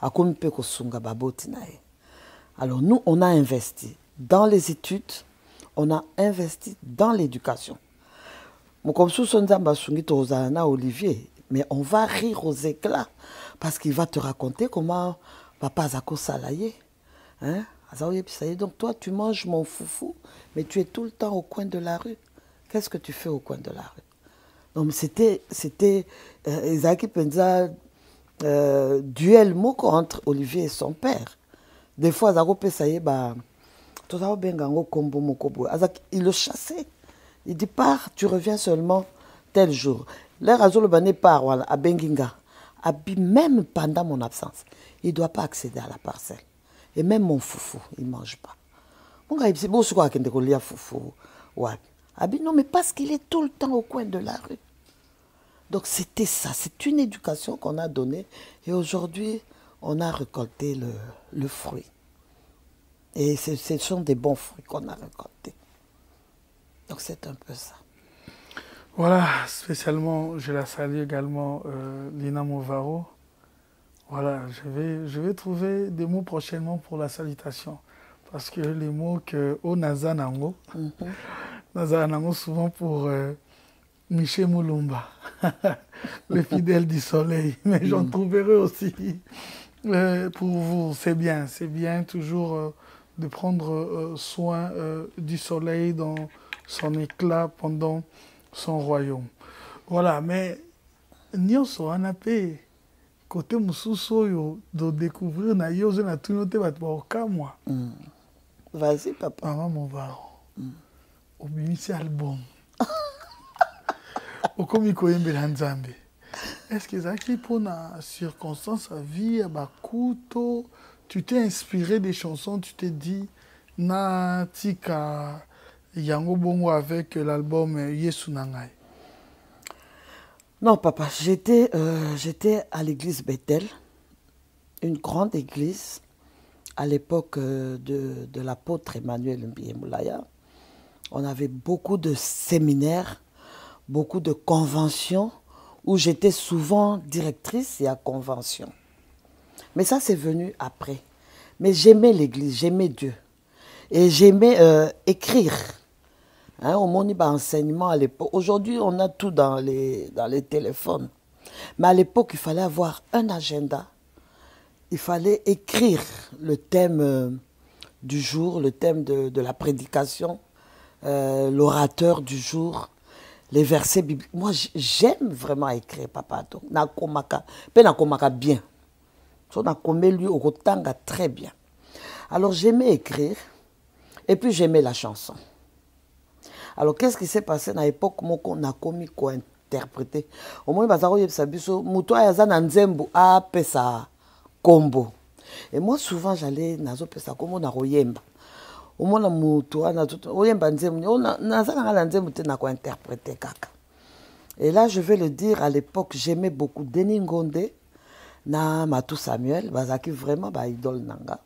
à komi pe kosunga baboti na ye. Alors nous, on a investi dans les études, on a investi dans l'éducation. Comme sous son zamba sungi tozana Olivier, mais on va rire aux éclats parce qu'il va te raconter comment papa Zako Salaye. Hein? Donc toi, tu manges mon foufou, mais tu es tout le temps au coin de la rue. Qu'est-ce que tu fais au coin de la rue? Donc c'était Isaac Penza, duel moko entre Olivier et son père. Des fois, Zako Pesaye, il le chassait. Il dit, pars, tu reviens seulement tel jour. L'air azul bané part à Benginga. Même pendant mon absence, il ne doit pas accéder à la parcelle. Et même mon foufou, il ne mange pas. Mon gars, c'est beau ce qu'on a foufou. Non, mais parce qu'il est tout le temps au coin de la rue. Donc c'était ça, c'est une éducation qu'on a donnée. Et aujourd'hui, on a récolté le fruit. Et ce sont des bons fruits qu'on a récoltés. Donc c'est un peu ça. Voilà, spécialement, je la salue également, Lina Movaro. Voilà, je vais trouver des mots prochainement pour la salutation. Parce que les mots que au Nazanango, Nazanango souvent pour Michel Moulumba, le fidèle du soleil. Mais j'en trouverai aussi pour vous. C'est bien toujours de prendre soin du soleil dans son éclat pendant son royaume. Voilà, mais nyonso wana pe côté mususu oyo de découvrir na yozo na tunote bat baokamwa. Vas-y papa. Maman Movaro. Obimisi album. Okomi koyembela Nzambe. Est-ce que zaki pour na circonstance à vie à bakuto, tu t'es inspiré des chansons, tu t'es dit na tika yango bongo avec l'album Yesu Nangai? Non, papa, j'étais à l'église Bethel, une grande église, à l'époque de l'apôtre Emmanuel Mbiemulaya. On avait beaucoup de séminaires, beaucoup de conventions, où j'étais souvent directrice et à convention. Mais ça, c'est venu après. Mais j'aimais l'église, j'aimais Dieu. Et j'aimais écrire. Hein, au monde, enseignement à l'époque. Aujourd'hui, on a tout dans les téléphones. Mais à l'époque, il fallait avoir un agenda. Il fallait écrire le thème du jour, le thème de la prédication, l'orateur du jour, les versets bibliques. Moi, j'aime vraiment écrire, papa. Donc, nakomaka bien. So, nakomé lui au Rotanga très bien. Alors, j'aimais écrire et puis j'aimais la chanson. Alors, qu'est-ce qui s'est passé dans l'époque où on a commis quoi interpréter? Au moins, Moutoua Yazan Nzembo a pesa combo. Et moi, souvent, j'allais nazo pesa combo na royemba. Au moins, Moutoua na royemba Nzembo, nazana Nzembo te na ko interpréter kaka. Et là, je vais le dire, à l'époque, j'aimais beaucoup Denis Ngonde, na Matou Samuel, bazaki vraiment ba idole nanga.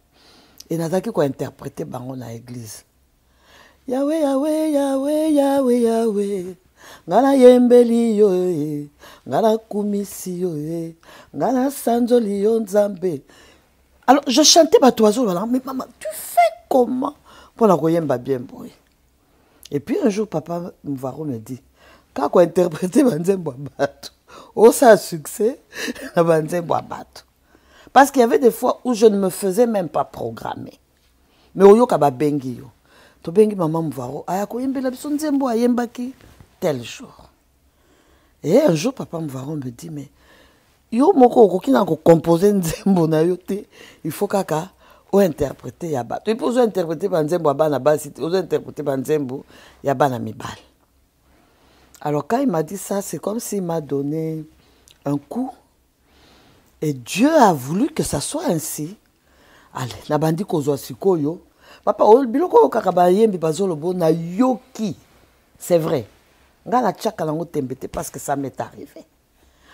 Et nazaki ko interpréter bango na église. Yahweh, Yahweh, Yahweh, Yahweh, Yahweh. Ngala yembeli yo, ngala kumisi yo, ngala sanjoli yo nzambe. Alors, je chantais ma toiseau, mais maman, tu fais comment pour la royemba bien boy? Et puis un jour, papa Mvaro me dit, quand on interprétait Banzembo Abato, oh ça a succès, Banzembo Abato. Parce qu'il y avait des fois où je ne me faisais même pas programmer. Mais oyo kaba bengi yo. To bengi maman Mvaro, ayako yembela biso nzembo ayembaki tel jour. Et un jour, papa Mvaro me dit, mais yo moko okoki na ko composer nzembo na yo te, il faut kaka o interpréter ya bato. Il faut interpréter banzembo ya bana basi, o interpréter banzembo ya bana mibali. Alors quand il m'a dit ça, c'est comme s'il m'a donné un coup. Et Dieu a voulu que ça soit ainsi. Allez, na bandi kozwa sikoyo. Papa, biloko kaka ba yembi bazolobo na yoki. C'est vrai. Ngala tchaka lango tembete parce que ça m'est arrivé.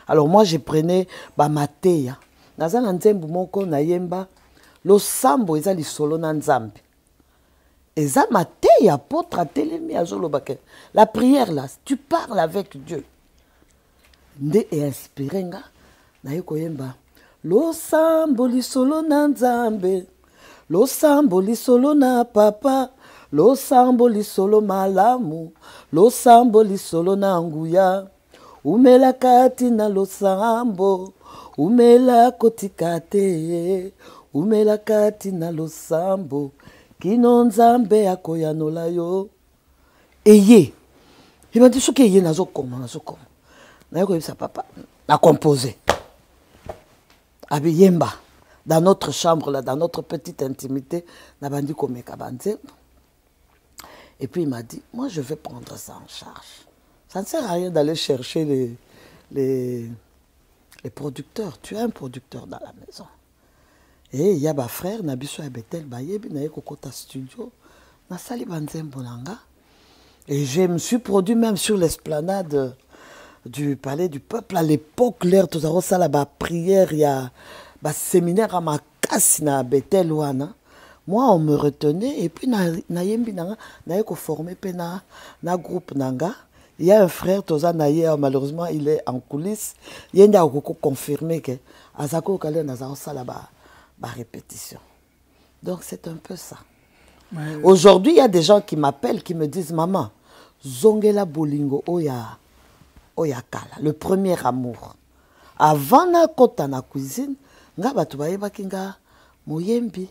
Alors moi je prenais ba mateya. Nazana nzembu moko na yemba lo sambo eza lisolo na nzambe. Eza mateya potra telemi azolobake. La prière là, tu parles avec Dieu. Nde e inspiré nga na yeko yemba. Lo sambo lisolo na nzambe. Lo sambo lisolo na papa. Lo sambo lisolo malamu, lo sambo lisolo na nguya. Umela kati na lo sambo, umela kotikate. Umela kati na lo sambo, kino nzambe akoyanola yo. Eye, il m'a dit ce qu'il y a nazo koma. Na yoko yebisa papa, na composé. Abi yemba, dans notre chambre là, dans notre petite intimité, na bandi komeka banzembo. Et puis il m'a dit, moi je vais prendre ça en charge. Ça ne sert à rien d'aller chercher les producteurs. Tu as un producteur dans la maison. Et il y a ma frère, Nabiso Abetel Bayebi, na Kokota Studio, na Sali Banzembo Nanga. Et je me suis produit même sur l'esplanade du Palais du Peuple. À l'époque, l'air tout ça, la prière, il y a un séminaire à ma casse na Betel Wana. Moi, on me retenait et puis na yembi nanga na ko formé na groupe nanga. Il y a un frère Toza Naye, malheureusement il est en coulisses. Il y a un confirmé que Azako Kale Nazao Sala ba répétition. Donc c'est un peu ça. Aujourd'hui, il y a des gens qui m'appellent, qui me disent maman, Zongela Bolingo Oya Kala, le premier amour. Avant na kota na cuisine, nga batu bayeba kinga moyembi.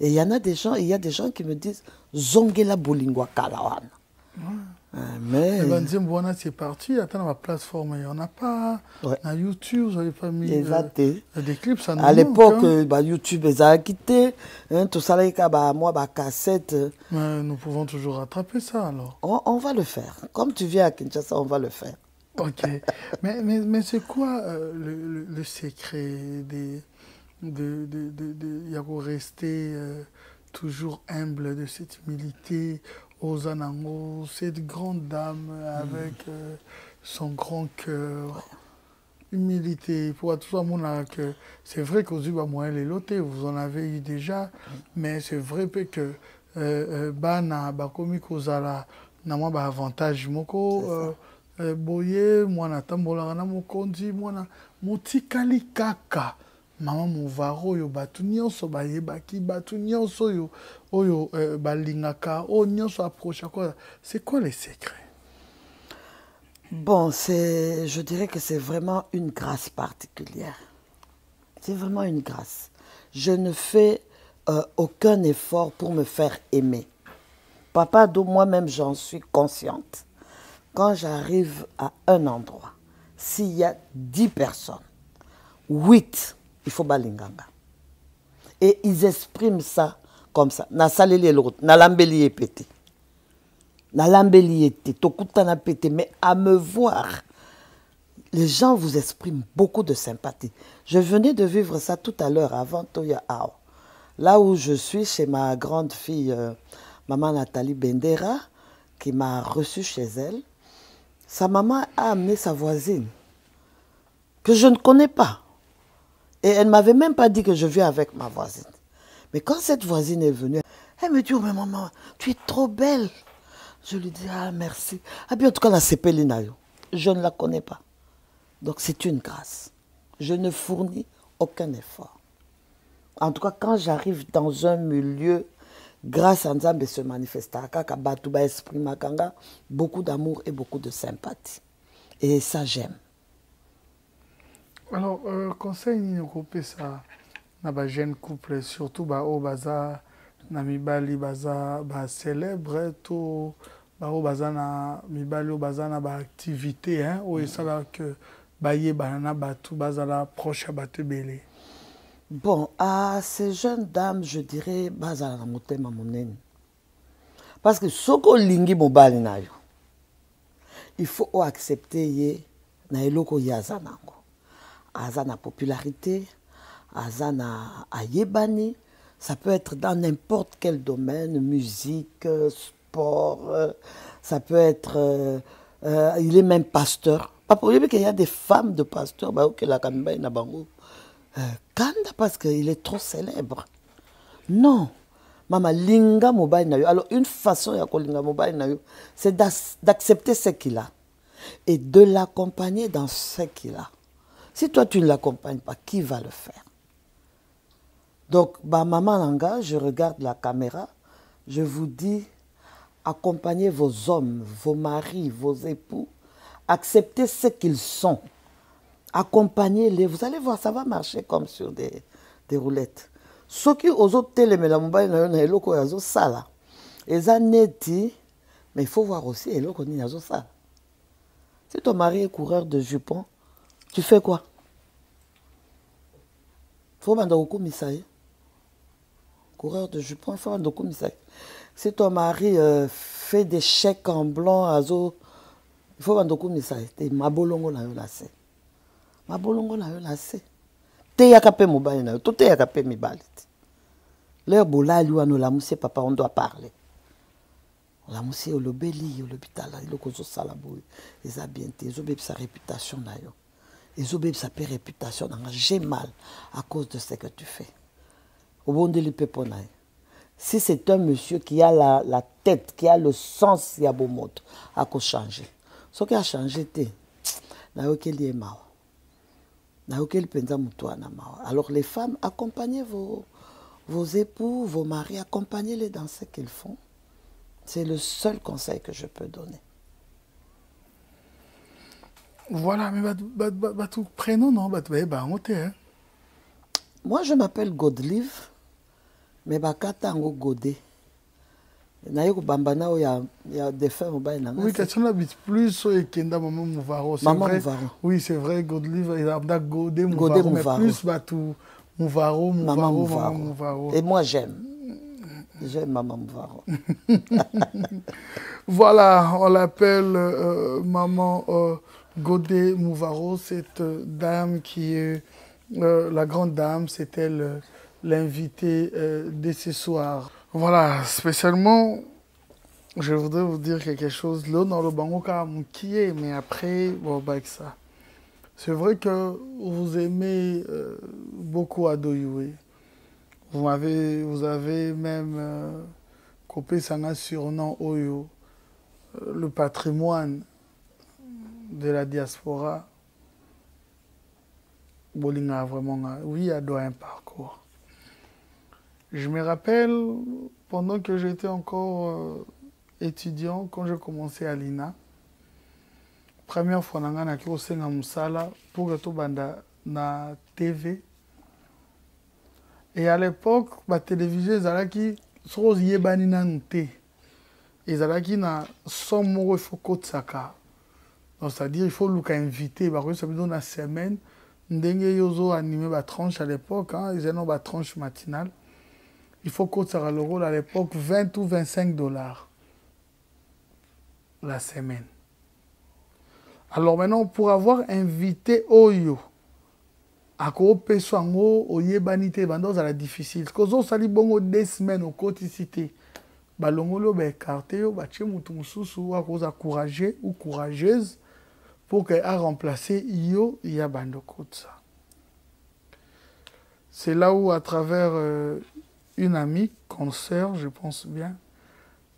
Et il y en a des gens qui me disent Zongela Bolingwa Kalawana. Mais c'est parti, attends ma plateforme, il n'y en a pas. Ouais. Na YouTube, vous n'avez pas mis des clips. Ça à l'époque, YouTube les a quittés. Tout ça, moi, cassette. Mais nous pouvons toujours rattraper ça alors. On va le faire. Comme tu viens à Kinshasa, on va le faire. Ok. mais c'est quoi le secret Yako rester toujours humble de cette humilité aux Anango, cette grande dame avec son grand cœur, humilité. Pour tout le monde que c'est vrai qu'aux moyens les lotés, vous en avez eu déjà, mais c'est vrai que bana bakomi kozala na moi ba avantage moko boye moi na tambola na mokonzi moi na motikali kaka. Maman Mouvaro oyo batu nyonso bayebaki batu nyonso oyo balingaka oyo nyonso approche quoi. C'est quoi les secrets? Bon, je dirais que c'est vraiment une grâce particulière. C'est vraiment une grâce. Je ne fais aucun effort pour me faire aimer. Papa, d'où moi-même j'en suis consciente. Quand j'arrive à un endroit, s'il y a 10 personnes, 8, il faut balinganga. Et ils expriment ça comme ça. Na saleli l'autre, na lambeli pété. Na lambeli été, tokuta na pété. Mais à me voir, les gens vous expriment beaucoup de sympathie. Je venais de vivre ça tout à l'heure, avant Toya Ao. Là où je suis, chez ma grande fille, maman Nathalie Bendera, qui m'a reçue chez elle. Sa maman a amené sa voisine, que je ne connais pas. Et elle ne m'avait même pas dit que je viens avec ma voisine. Mais quand cette voisine est venue, elle me dit, oh mais maman, tu es trop belle. Je lui dis, ah merci. Ah bien en tout cas, la Sepelinayo, je ne la connais pas. Donc c'est une grâce. Je ne fournis aucun effort. En tout cas, quand j'arrive dans un milieu, grâce à Nzambe se manifesta, beaucoup d'amour et beaucoup de sympathie. Et ça, j'aime. Alors, conseil ni coupé ça na ba jeune couple surtout ba o baza na mibali baza ba célèbre to ba o baza na mibali o baza na ba activité hein o esala que ba yeba na batu baza la proche à batu belé. Bon, à ces jeunes dames, je dirais baza na motema monene. Parce que soko lingi mobali na yo. Il faut accepter ye na eloko yazanango. Azana popularité, azana ayebani, ça peut être dans n'importe quel domaine, musique, sport, ça peut être, il est même pasteur. Pas pour lui qu'il y a des femmes de pasteurs, bah ok la kamimba ina bango, kanda parce qu'il est trop célèbre. Non, mama linga mobile na yo. Alors une façon ya ko linga mobile na yo, c'est d'accepter ce qu'il a et de l'accompagner dans ce qu'il a. Si toi, tu ne l'accompagnes pas, qui va le faire? Donc, bah, maman Langa, je regarde la caméra, je vous dis, accompagnez vos hommes, vos maris, vos époux, acceptez ce qu'ils sont, accompagnez-les, vous allez voir, ça va marcher comme sur des roulettes. Ceux qui aux autres télé, mais la mobile, ça, ils ont neti, mais il faut voir aussi, ça. Si ton mari est coureur de jupons, tu fais quoi? Faut mandoko misaï. Coureur de jupons, il faut mandoko misaï. Si ton mari fait des chèques en blanc, azo, il faut mandoko misaï. Ma bolongo na yo lase. Ma bolongo na yo lase. Te yakape mobile na yo, tout te yakape mibali. Leur bola lui ano la mousse papa on doit parler. La mousse au lobeli, au l'hôpital, il okozo salabo, ils a bien été, ils ont sa réputation na yo. Ils ont sa réputation, j'ai mal à cause de ce que tu fais. Au bon de l'ipéponaï. Si c'est un monsieur qui a la tête, qui a le sens, il y a beau mot, à quoi changer. Ce qui a changé, alors les femmes, accompagnez vos époux, vos maris, accompagnez-les dans ce qu'ils font. C'est le seul conseil que je peux donner. Voilà, mais tout prénom, non, moi, je m'appelle Godlive, mais Bakatango Godé. Il y a des femmes. Oui, tu habites plus et Kenda Maman Mouvaro. Maman Mouvaro. Oui, c'est vrai, Godlive, il y a Godé Mouvaro, mais plus Batou Mouvaro, Maman Mouvaro. Et moi, j'aime. J'aime Maman Mouvaro. Voilà, on l'appelle Maman Godé Mouvaro, cette dame qui est la grande dame, c'est elle l'invitée de ce soir. Voilà, spécialement, je voudrais vous dire quelque chose. Là, dans le bangoka moukié, mais après, bon, bah, avec ça. C'est vrai que vous aimez beaucoup Adoyoué. Vous avez même coupé un surnom Oyo, le patrimoine de la diaspora. Bolinga vraiment, oui, elle doit un parcours. Je me rappelle, pendant que j'étais encore étudiant, quand je commençais à l'INA, première fois que j'ai fait un sala pour que tout banda na TV. Et à l'époque, la télévision, ils sont yebani nanté. Ils ont na son mot il faut kotsaka. Donc c'est-à-dire il faut le inviter, parce que ça veut dire une semaine, ndenge yozo animé ba tranche à l'époque, hein, ils ont ba tranche matinale. Il faut kotsaka le rôle à l'époque 20 ou 25 dollars la semaine. Alors maintenant, pour avoir invité Oyo, à côté Soango, Oyebanité, Bandos, ça difficile. Parce que ça bon 2 semaines au côté balongolo ba écarté, ba chemutu mususu, à cause courageux ou courageuse, pour qu'elle a remplacé Yo, il y a bandoko ça. C'est là où, à travers une amie, consoeur, je pense bien,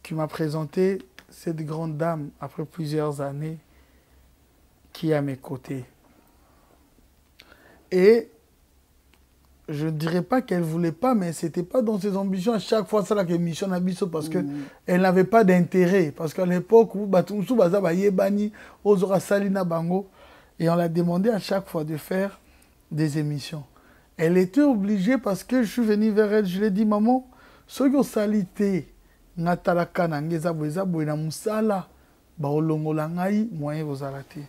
qui m'a présenté cette grande dame, après plusieurs années, qui est à mes côtés. Et je ne dirais pas qu'elle ne voulait pas, mais ce n'était pas dans ses ambitions. À chaque fois, ça, la mission Nabiso, parce qu'elle n'avait pas d'intérêt. Parce qu'à l'époque, où Batumsu Baza Yebani, Ozora Salina Bango, et on l'a demandé à chaque fois de faire des émissions. Elle était obligée parce que je suis venu vers elle, je lui ai dit, maman, ce que salité, Natalaka Nangeza Boeza Boena Moussala, Baolongola Ngai, moyen vous arrêter.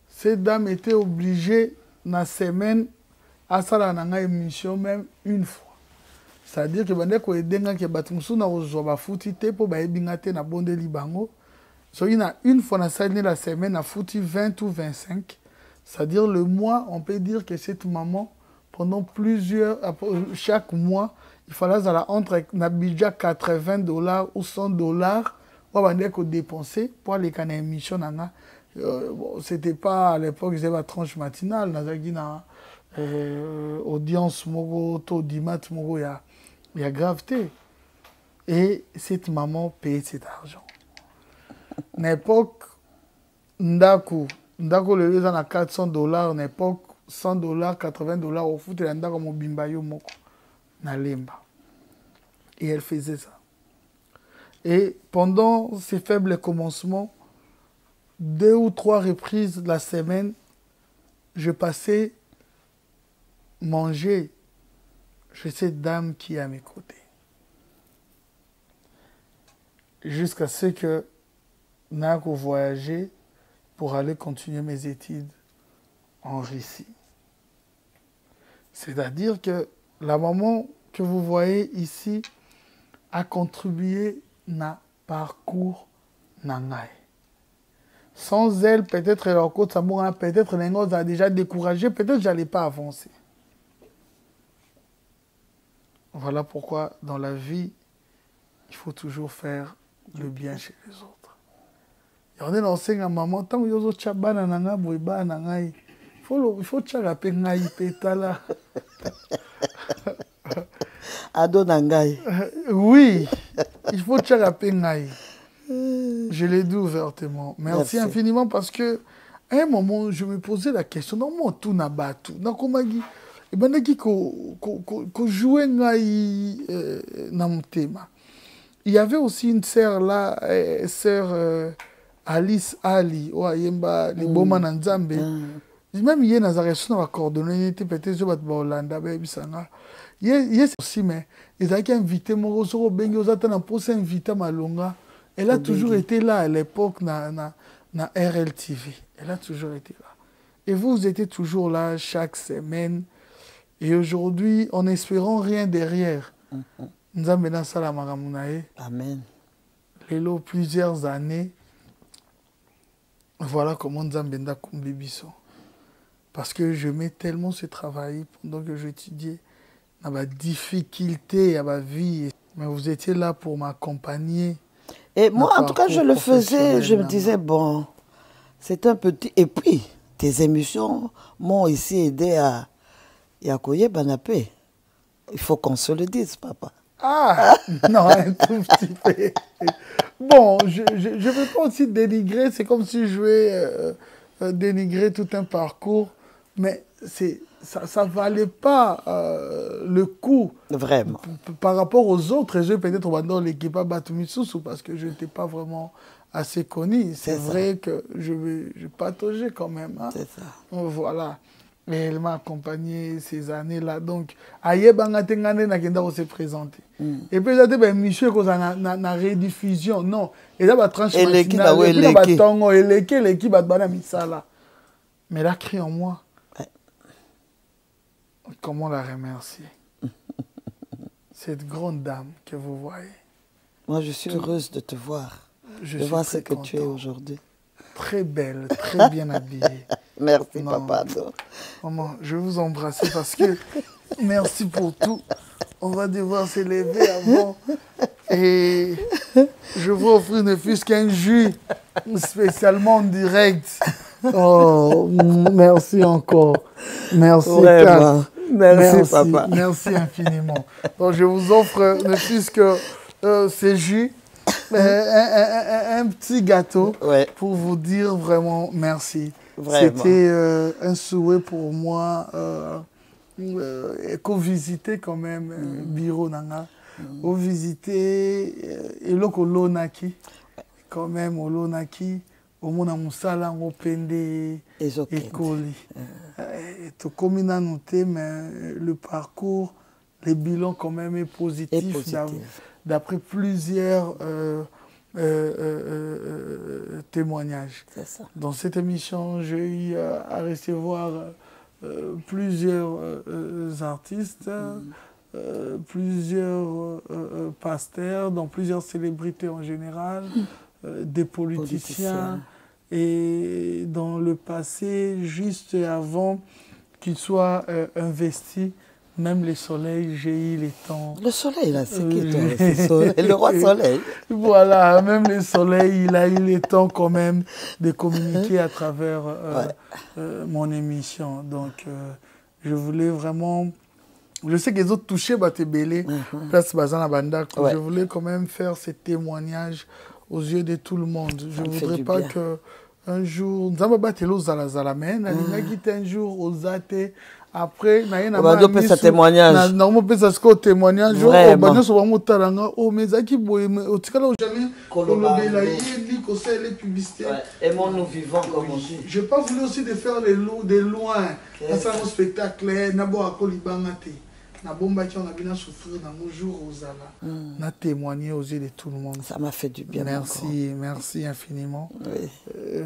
Cette dame était obligée, dans la semaine, à faire une émission même une fois. C'est-à-dire que quand on a des gens qui ont fait pour na bonde libango, il y a une fois dans la semaine, à foutu 20 ou 25. C'est-à-dire le mois, on peut dire que cette maman, pendant chaque mois, il fallait entre Nabidja 80 dollars ou 100 dollars pour dépenser pour aller à une émission. C'était pas à l'époque, c'était la tranche matinale, audience mogo, taux dimat mogo, il y a graveté. Et cette maman payait cet argent. À l'époque, Ndako le lieu à 400 dollars, à l'époque, 100 dollars, 80 dollars, au foot, et Ndako Mobimbayo moko, na lemba. Et elle faisait ça. Et pendant ces faibles commencements, 2 ou 3 reprises de la semaine, je passais manger chez cette dame qui est à mes côtés. Jusqu'à ce que j'ai voyagé pour aller continuer mes études en Russie. C'est-à-dire que la maman que vous voyez ici a contribué à parcours nangai. Sans elle, peut-être leur côte Samoura, peut-être Nengoz a déjà découragé, peut-être que je n'allais pas avancer. Voilà pourquoi dans la vie, il faut toujours faire le bien chez les autres. Il y en a l'enseigne à maman, tant que vous avez chabana nanga boiba nangai, il faut tcharaper ngai pétala. Ado nangai. Oui, il faut tcharaper ngai. Je l'ai dit ouvertement. Merci infiniment parce que à un moment, je me posais la question, non, moi, tout n'a pas tout. Non, comment dit, et ben, qu'on jouait dans mon thème. Il y avait aussi une sœur là, sœur Alice Ali, Yemba, les Boma Nanzambe. Même hier, dans la réaction, on va coordonner, peut-être, je vais te Hollanda, il y a aussi, mais ils ont invité Morosoro Bengi, ils ont posé invité Malonga. Elle a toujours été là à l'époque na RLTV. Elle a toujours été là. Et vous étiez toujours là chaque semaine. Et aujourd'hui, en espérant rien derrière, nous avons mené ça à Maramunae. Amen. Lélo, plusieurs années. Voilà comment nous avons mené Kumbibiso. Parce que je mets tellement ce travail pendant que j'étudiais. Dans ma difficulté à ma vie. Mais vous étiez là pour m'accompagner. Et moi, en tout cas, je le faisais, je me disais, bon, c'est un petit... Et puis, tes émissions m'ont aussi aidé à Yakoye Banapé. Il faut qu'on se le dise, papa. Ah, non, un tout petit peu. Bon, je ne veux pas aussi dénigrer, c'est comme si je voulais dénigrer tout un parcours, mais ça valait pas le coup. Vraiment. Par rapport aux autres jeux, peut-être dans l'équipe à Batumisusu, parce que je n'étais pas vraiment assez connu. C'est vrai que je pataugeais quand même. Hein. C'est ça. Voilà. Et elle m'a accompagné ces années-là. Donc, Ayebanga Tengane n'a qu'à se présenter. Et puis, il y a des Michel qui na rediffusion. Non. Et là, il y a une tranche matinale. Et puis, l'équipe a été misala. Mais elle a crié en moi. Comment la remercier? Cette grande dame que vous voyez. Moi, je suis heureuse de te voir. De voir ce que tu es aujourd'hui. Très belle, très bien habillée. Merci, papa. Maman, je vais vous embrasser parce que merci pour tout. On va devoir s'élever avant. Et je vous offrir ne fût-ce qu'un jus spécialement en direct. Oh, merci encore. Merci. Vraiment. Merci, papa. Merci infiniment. Donc, je vous offre ne fût-ce que ces jus. Un petit gâteau pour vous dire vraiment merci. C'était un souhait pour moi qu'on visiter quand même Biro Nanga. On visiter Eloko Lonaki. Quand même, au Lonaki, au Mona Moussala, au Pende Ekoli. Tout comme il a noté, mais le parcours, les bilans quand même est positif. D'après plusieurs témoignages. Dans cette émission, j'ai eu à recevoir plusieurs artistes, plusieurs pasteurs, dans plusieurs célébrités en général, des politiciens. Et dans le passé, juste avant qu'ils soient investis, même les soleils, j'ai eu les temps. Le soleil, là, c'est qui, toi? C'est le roi soleil. Voilà, même le soleil, il a eu le temps quand même de communiquer à travers mon émission. Donc, je voulais vraiment... Je sais que les autres touchés, Batebele, place Bazana Banda, je voulais quand même faire ces témoignages aux yeux de tout le monde. Je ne voudrais pas que un jour... Nous avons battu l'eau Zalazalamène, nous avons quitté un jour aux athées. Après, on a fait ce témoignage. On a fait ce témoignage. Oh, mais Zaki, au Tikala, jamais. Et moi, nous vivons comme on dit. Je n'ai pas voulu aussi de faire des loin. Dans un spectacle, Nabo Akolibangate. Nabomba qui on a bien souffert dans nos jours aux Zala. On a témoigné aux yeux de tout le monde. Ça m'a fait du bien. Merci, merci infiniment.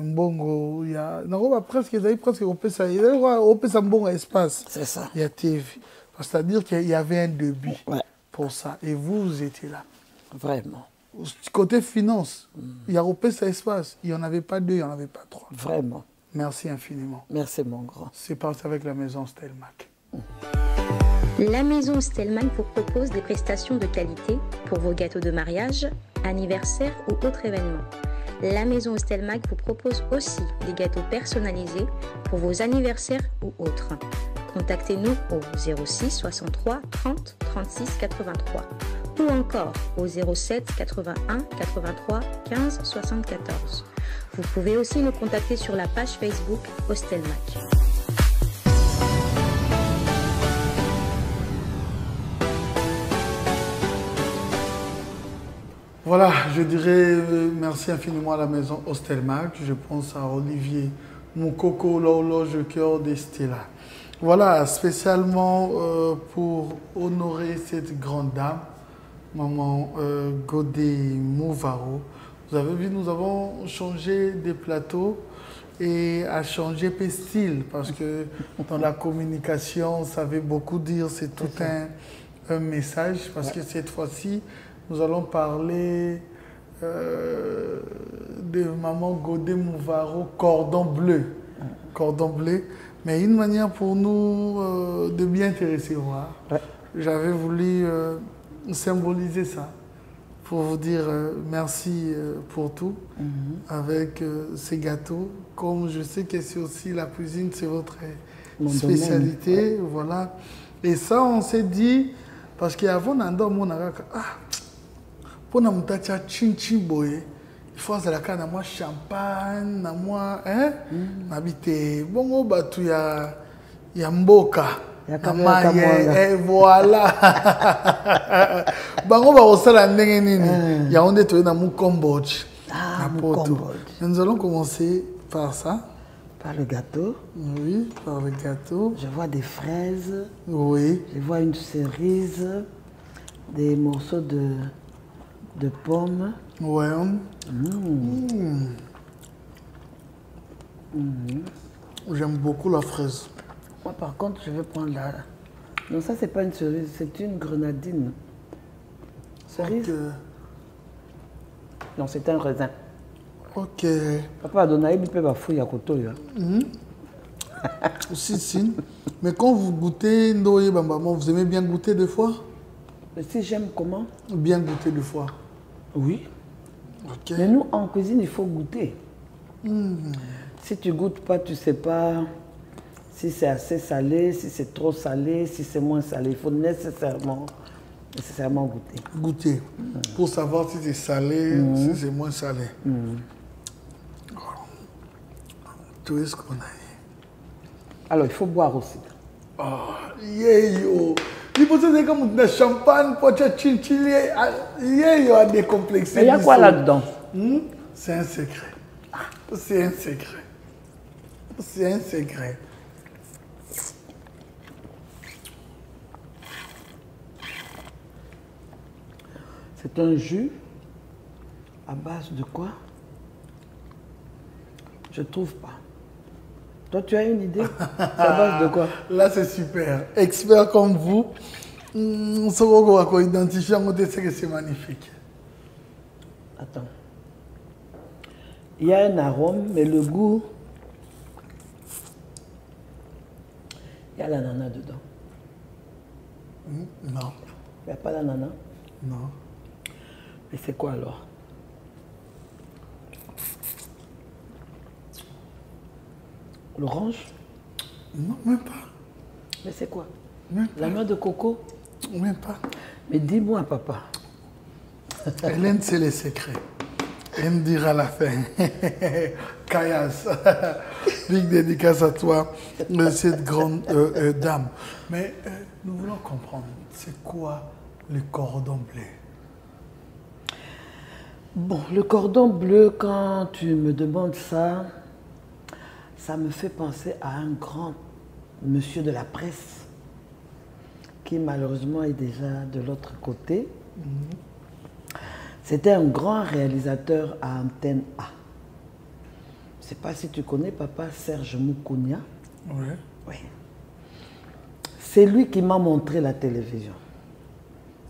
Mbongo, il y a presque un bon espace. C'est ça. Il y a TV. C'est-à-dire qu'il y avait un début pour ça. Et vous étiez là. Vraiment. Côté finance, il y a un espace. Il n'y en avait pas deux, il n'y en avait pas trois. Vraiment. Merci infiniment. Merci mon grand. C'est parti avec la maison Stelmack. La maison Stelmack vous propose des prestations de qualité pour vos gâteaux de mariage, anniversaire ou autres événements. La maison Stelmack vous propose aussi des gâteaux personnalisés pour vos anniversaires ou autres. Contactez-nous au 06 63 30 36 83 ou encore au 07 81 83 15 74. Vous pouvez aussi nous contacter sur la page Facebook Stelmack. Voilà, je dirais merci infiniment à la maison Stelmack. Je pense à Olivier, mon coco, l'horloge cœur de Stella. Voilà, spécialement pour honorer cette grande dame, maman Godé Mouvaro. Vous avez vu, nous avons changé des plateaux et à changer de style parce que dans la communication, ça veut beaucoup dire, c'est tout un message parce que cette fois-ci, nous allons parler de maman Godé Mouvaro, cordon bleu. Cordon bleu, mais une manière pour nous de bien te recevoir. J'avais voulu symboliser ça pour vous dire merci pour tout avec ces gâteaux. Comme je sais que c'est aussi la cuisine, c'est votre spécialité. Voilà. Et ça, on s'est dit, parce qu'avant, on a pour nous faire chin boye, il faut que na moi champagne, na moi hein, habité bon batouya Yamboka. Yaka Et voilà. Bango va aussi la nini. Yaoundé tu es dans mon Cambodge. Ah, à mon Porto. Cambodge. Nous allons commencer par ça. Par le gâteau. Oui, par le gâteau. Je vois des fraises. Oui. Je vois une cerise. Des morceaux de pommes. Ouais. J'aime beaucoup la fraise. Moi, par contre, je vais prendre la... Non, ça, c'est pas une cerise, c'est une grenadine. Cerise? Ok. Non, c'est un raisin. Ok. Papa a donné un peu de fouille à côté. Si. Mais quand vous goûtez Ndoye Bambama, vous aimez bien goûter des fois? Mais si j'aime comment? Bien goûter des fois. Oui. Ok. Mais nous, en cuisine, il faut goûter. Si tu goûtes pas, tu sais pas si c'est assez salé, si c'est trop salé, si c'est moins salé. Il faut nécessairement goûter. Goûter. Pour savoir si c'est salé, si c'est moins salé. Tout est ce qu'on a. Alors, il faut boire aussi. Yo. Il faut se comme de champagne, pocha chinchili. Yo, a décomplexé. Mais il y a quoi là-dedans? C'est un secret. C'est un secret. C'est un secret. C'est un jus à base de quoi? Je ne trouve pas. Toi, tu as une idée? C'est à base de quoi? Là, c'est super. Expert comme vous, ce qu'on va identifier, on sait que c'est magnifique. Attends. Il y a un arôme, mais le goût... Il y a l'ananas dedans. Non. Il n'y a pas l'ananas? Non. Et c'est quoi alors? L'orange? Non, même pas. Mais c'est quoi? Même La noix de coco? Même pas. Mais dis-moi, papa. Hélène, c'est les secrets. Elle me dira à la fin. Kayas. Big dédicace à toi, cette grande dame. Mais nous voulons comprendre, c'est quoi le cordon bleu? Bon, le cordon bleu, quand tu me demandes ça, ça me fait penser à un grand monsieur de la presse qui malheureusement est déjà de l'autre côté. C'était un grand réalisateur à Antenne A. Je ne sais pas si tu connais papa Serge Moukounia. Oui. Oui. C'est lui qui m'a montré la télévision.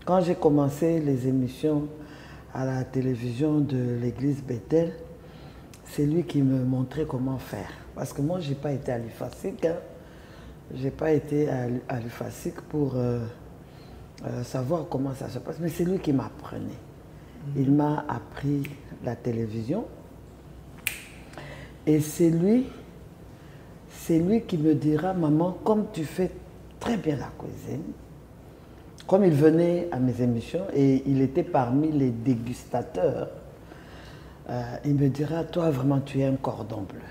Quand j'ai commencé les émissions à la télévision de l'église Bethel, c'est lui qui me montrait comment faire. Parce que moi, je n'ai pas été à l'IFASIC. Je n'ai pas été à l'IFASIC pour savoir comment ça se passe. Mais c'est lui qui m'apprenait. Il m'a appris la télévision. Et c'est lui qui me dira, maman, comme tu fais très bien la cuisine, comme il venait à mes émissions et il était parmi les dégustateurs, il me dira, toi vraiment tu es un cordon bleu.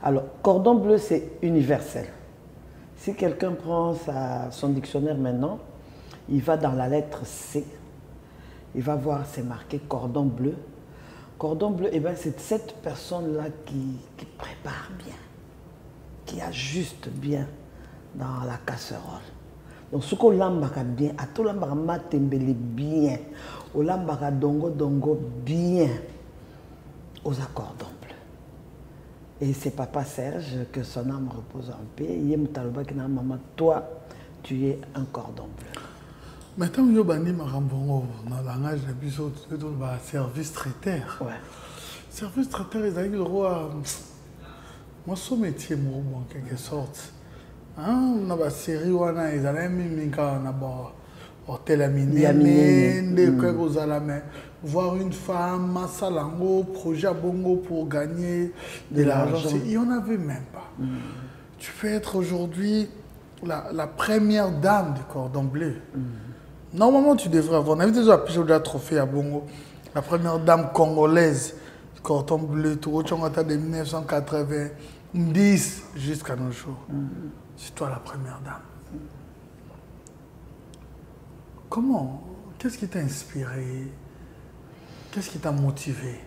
Alors, cordon bleu c'est universel. Si quelqu'un prend son dictionnaire maintenant, il va dans la lettre C, il va voir c'est marqué cordon bleu. Cordon bleu, eh ben, c'est cette personne-là qui prépare bien, qui ajuste bien dans la casserole. Donc, ce qu'on lambaka bien, à tout lambaka matembele bien, au lambaka dongo bien, aux cordons bleus. Et c'est papa Serge, que son âme repose en paix. Maman, toi, tu es un cordon bleu. Maintenant, nous avons dans le langage de service traiteur. Ouais. Service traiteur, ils ont le roi. Moi, ce métier, en quelque sorte. On a une série où ils ont mis un hôtel à Miné, voir une femme, Massalango, projet à Bongo pour gagner de l'argent. Il n'y en avait même pas. Tu peux être aujourd'hui la première dame du cordon bleu. Normalement, tu devrais avoir. On a vu déjà un trophée à Bongo. La première dame congolaise du cordon bleu, tout au de 1990 jusqu'à nos jours. C'est toi la première dame. Comment? Qu'est-ce qui t'a inspiré? Qu'est-ce qui t'a motivé?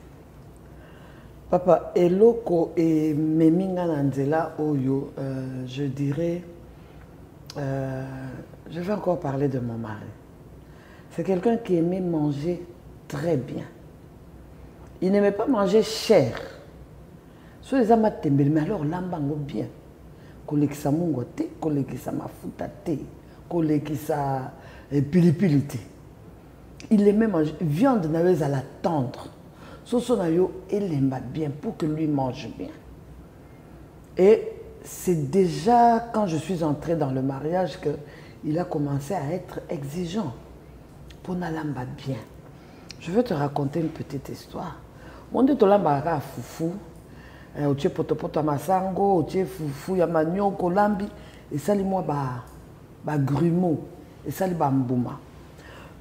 Papa, eloko et meminga nanzela oyo, je dirais, je vais encore parler de mon mari. C'est quelqu'un qui aimait manger très bien. Il n'aimait pas manger cher. So les amas tembel, mais alors lambango bien. Kolekisa mungo te, kolekisa mafuta te, kolekisa pilipili te. Il aimait manger viande n'avait à la tendre. Sosonayo il aime bien pour que lui mange bien. Et c'est déjà quand je suis entrée dans le mariage qu'il a commencé à être exigeant pour n'alamba bien. Je veux te raconter une petite histoire. Mon Dieu, tu l'as foufou. Tu es potopoto à masango, tu es foufou, ya manio, kolambi, et ça, moi, ba grumeau, et ça, ba mbouma.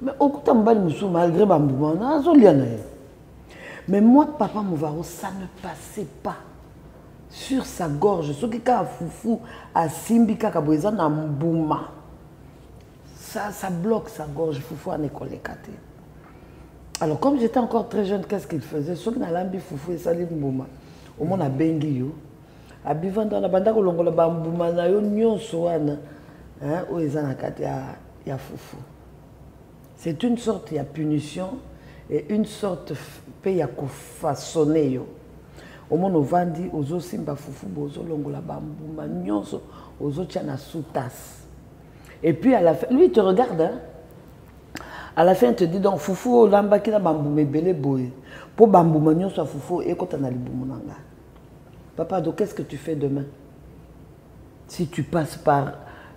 Mais au coup, malgré bambouma, on a zoliana. Mais moi, papa Mouvaro, ça ne passait pas sur sa gorge. Ce qui a foufou à Simbi Kakaboisa na mbouma. Ça bloque sa gorge, foufou à l'école. Alors, comme j'étais encore très jeune, qu'est-ce qu'il faisait? Ceux qui n'ont pas foufou et sali mbouma. Au moins, on a bengi yo. A bivanda na banda ko longola bambouma na yo nyonso wana. Hein, o ezana kati ya foufou. C'est une sorte de punition et une sorte de façonner. Au moins, on vandi aux autres simba foufou bozo longola bambouma nyonso aux autres na sous-tasse. Et puis à la fin, lui il te regarde, hein. À la fin il te dit donc foufou lamba ki na bambouma belé boy. Pour bambouma nyonso foufou et quand on a le boumounanga. Papa, donc qu'est-ce que tu fais demain? Si tu passes par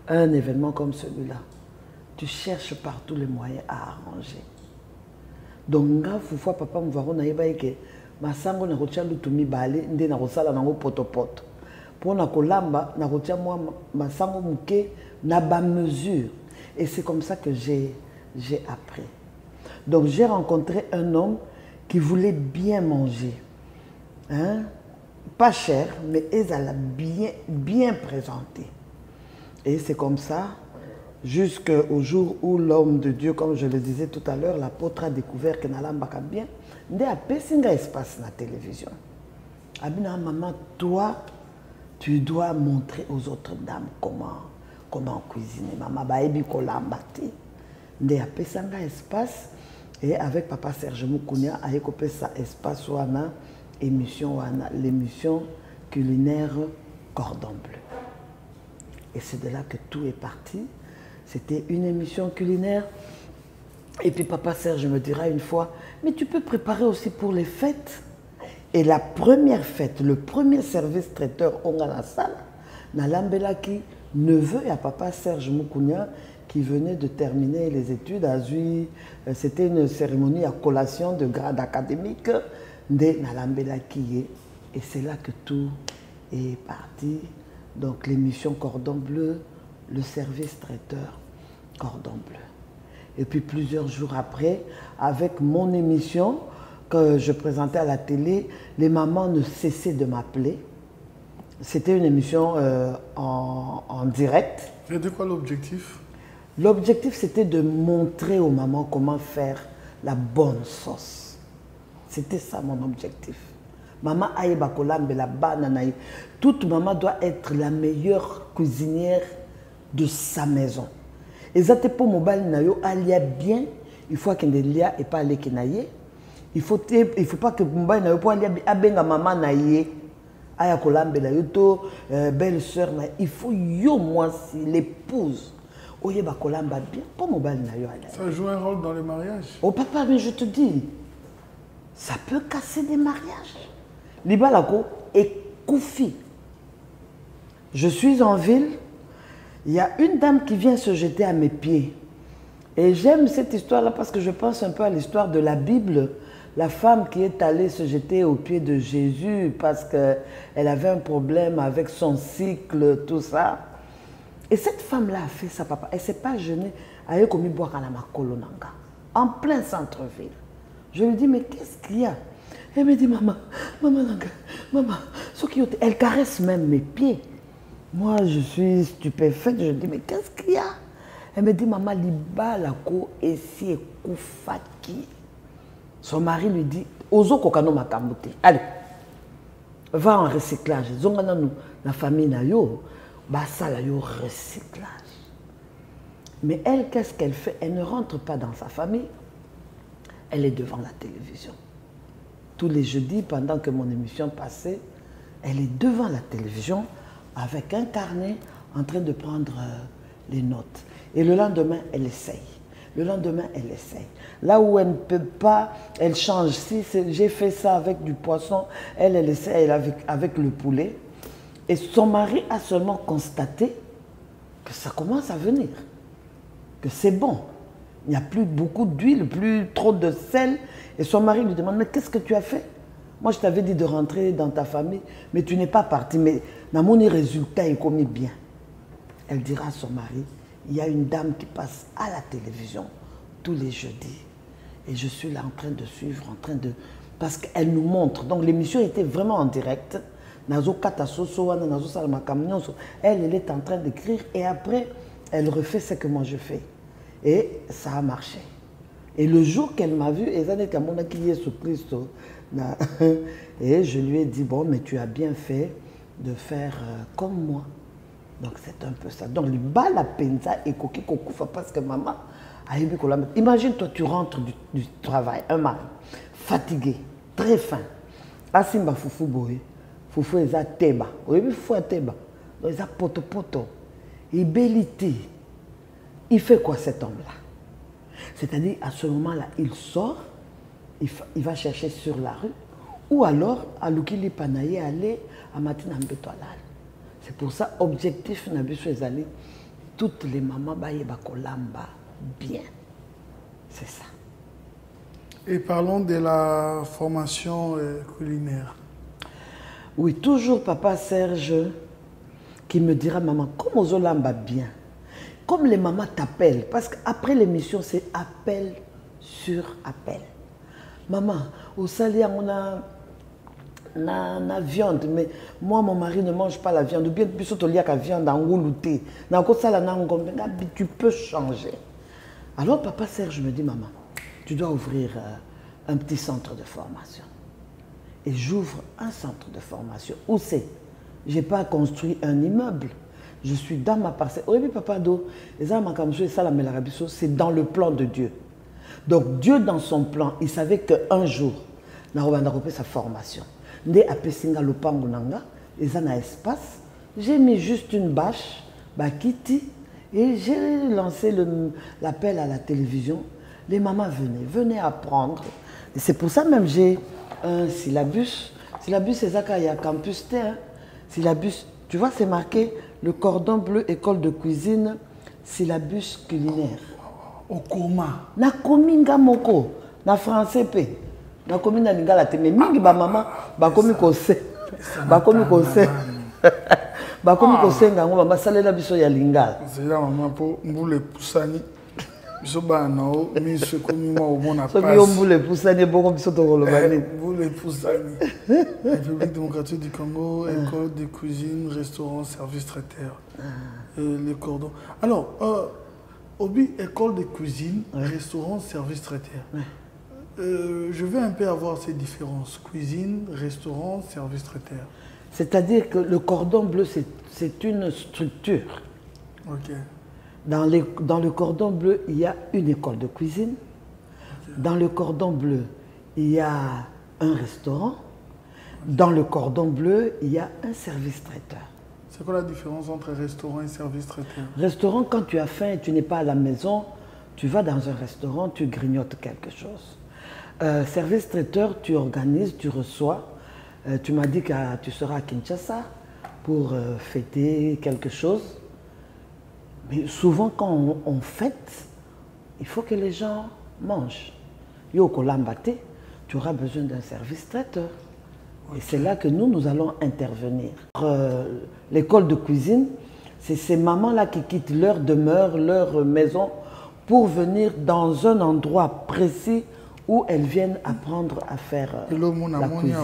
un événement comme celui-là, tu cherches par tous les moyens à arranger. Donc, foufou, papa, me voir, on a eu que ma sango na rotia lutumi balé, ndé na rosala na poto poto. Pour na kolamba, na rotia moi ma sango mouké na ba mesure. Et c'est comme ça que j'ai appris. Donc, j'ai rencontré un homme qui voulait bien manger. Hein? Pas cher, mais bien présenté. Et c'est comme ça, jusqu'au jour où l'homme de Dieu, comme je le disais tout à l'heure, l'apôtre a découvert que Nalambaka bien, il a un espace dans la télévision. Abina, maman, toi, tu dois montrer aux autres dames comment cuisiner. Maman, baebi kolambati. Il a un espace. Et avec papa Serge Moukounia, il a un espace où on a l'émission culinaire Cordon Bleu. Et c'est de là que tout est parti. C'était une émission culinaire. Et puis papa Serge me dira une fois, mais tu peux préparer aussi pour les fêtes. Et la première fête, le premier service traiteur on a la salle, Nalambelaki, neveu à papa Serge Moukounia, qui venait de terminer les études à Zui. C'était une cérémonie à collation de grade académique de Nalambelaki. Et c'est là que tout est parti. Donc l'émission Cordon Bleu, le service traiteur Cordon Bleu. Et puis plusieurs jours après, avec mon émission que je présentais à la télé, les mamans ne cessaient de m'appeler. C'était une émission en direct. Et de quoi l'objectif? L'objectif, c'était de montrer aux mamans comment faire la bonne sauce. C'était ça mon objectif. Maman aïba kolambe la bananaï. Toute maman doit être la meilleure cuisinière de sa maison. Et ça te pour mobile nayo alia bien, il faut qu'il y ait et pas les kenaye. Il faut pas que mobile nayo pour alia abenga maman naye. Aya kolambe la yoto belle sœur na. Il faut yo moi si l'épouse. Oye ba kolamba bien pour mobile nayo alia. Ça joue un rôle dans les mariages. Oh papa, mais je te dis, ça peut casser des mariages. Libalako est Koufi. Je suis en ville, il y a une dame qui vient se jeter à mes pieds. Et j'aime cette histoire-là parce que je pense un peu à l'histoire de la Bible. La femme qui est allée se jeter aux pieds de Jésus parce qu'elle avait un problème avec son cycle, tout ça. Et cette femme-là a fait ça, papa. Elle ne s'est pas gênée. Elle a commis boire à la Makolonanga, en plein centre-ville. Je lui dis, mais qu'est-ce qu'il y a? Elle me dit, maman, maman, ce qui elle caresse même mes pieds. Moi, je suis stupéfaite. Je dis, mais qu'est-ce qu'il y a? Elle me dit, maman, liba la ko esi koufaki. Son mari lui dit, ozo kokano makambote. Allez, va en recyclage. Zongana nous, la famille na yo, basa la yo recyclage. Mais elle, qu'est-ce qu'elle fait? Elle ne rentre pas dans sa famille. Elle est devant la télévision. Tous les jeudis, pendant que mon émission passait, elle est devant la télévision avec un carnet en train de prendre les notes. Et le lendemain, elle essaye. Le lendemain, elle essaye. Là où elle ne peut pas, elle change. Si j'ai fait ça avec du poisson, elle essaye avec le poulet. Et son mari a seulement constaté que ça commence à venir. Que c'est bon. Il n'y a plus beaucoup d'huile, plus trop de sel. Et son mari lui demande, mais qu'est-ce que tu as fait? Moi, je t'avais dit de rentrer dans ta famille, mais tu n'es pas parti. Mais dans mon résultat, il commis bien. Elle dira à son mari, il y a une dame qui passe à la télévision tous les jeudis. Et je suis là en train de suivre, parce qu'elle nous montre. Donc l'émission était vraiment en direct. Elle est en train d'écrire et après, elle refait ce que moi je fais. Et ça a marché. Et le jour qu'elle m'a vu, et je lui ai dit, bon, mais tu as bien fait de faire comme moi. Donc c'est un peu ça. Donc le bal à penza et coquille kokoufa parce que maman a aimé qu'on la mette. Imagine toi, tu rentres du travail, un mari, fatigué, très faim. Asimba foufou boy. Foufou eza teba. Oui, foufou teba. Donc eza poto poto. Et bellité. Il fait quoi cet homme-là? C'est-à-dire, à ce moment-là, il sort, il va chercher sur la rue, ou alors, à Lukili Panaye, aller à Matina Mbetoalal. C'est pour ça, objectif, Nabiso toutes les mamans, Bakolamba, bien. C'est ça. Et parlons de la formation culinaire. Oui, toujours papa Serge qui me dira, maman, comment Ozolamba bien? Comme les mamans t'appellent, parce qu'après l'émission, c'est appel sur appel. Maman, au Salia, on a la viande, mais moi, mon mari ne mange pas la viande. Ou bien, il y a la viande en goulouté. Tu peux changer. Alors, papa Serge me dit, maman, tu dois ouvrir un petit centre de formation. Et j'ouvre un centre de formation. Où c'est? Je n'ai pas construit un immeuble. Je suis dans ma parcelle. Oui, papa Do, c'est dans le plan de Dieu. Donc Dieu, dans son plan, il savait qu'un jour, il a fait sa formation. Il a un espace. J'ai mis juste une bâche, Bakiti, et j'ai lancé l'appel à la télévision. Les mamans venaient apprendre. Et c'est pour ça même j'ai un syllabus. Syllabus, c'est ça qu'il y a campus T. Hein. Syllabus, tu vois, c'est marqué le cordon bleu, école de cuisine, syllabus culinaire. Okoma. Na kominga moko, na français pe. Na kominga lingala te, mais mingi ba maman, ba komi kose. Ba komi kose. Ba komi kose ngango ba masalela biso ya lingala. C'est là maman pour mboule poussani. Biso ba nao, mi se komi moi au bon appart. So bi mboule poussani bongo biso to kolobani. Mboule poussani. République démocratique du Congo, école de cuisine, restaurant, service traiteur. Les cordons. Alors, Obi, école de cuisine, restaurant, service traiteur. Je veux un peu avoir ces différences. Cuisine, restaurant, service traiteur. C'est-à-dire que le cordon bleu, c'est une structure. Ok. Dans le cordon bleu, il y a une école de cuisine. Okay. Dans le cordon bleu, il y a un restaurant. Dans le cordon bleu, il y a un service traiteur. C'est quoi la différence entre restaurant et service traiteur? Restaurant, quand tu as faim et tu n'es pas à la maison, tu vas dans un restaurant, tu grignotes quelque chose. Service traiteur, tu organises, tu reçois. Tu m'as dit que tu seras à Kinshasa pour fêter quelque chose. Mais souvent, quand on fête, il faut que les gens mangent. Yoko Lambate, tu auras besoin d'un service traiteur. Et c'est là que nous allons intervenir. L'école de cuisine, c'est ces mamans-là qui quittent leur demeure, leur maison, pour venir dans un endroit précis où elles viennent apprendre à faire la cuisine.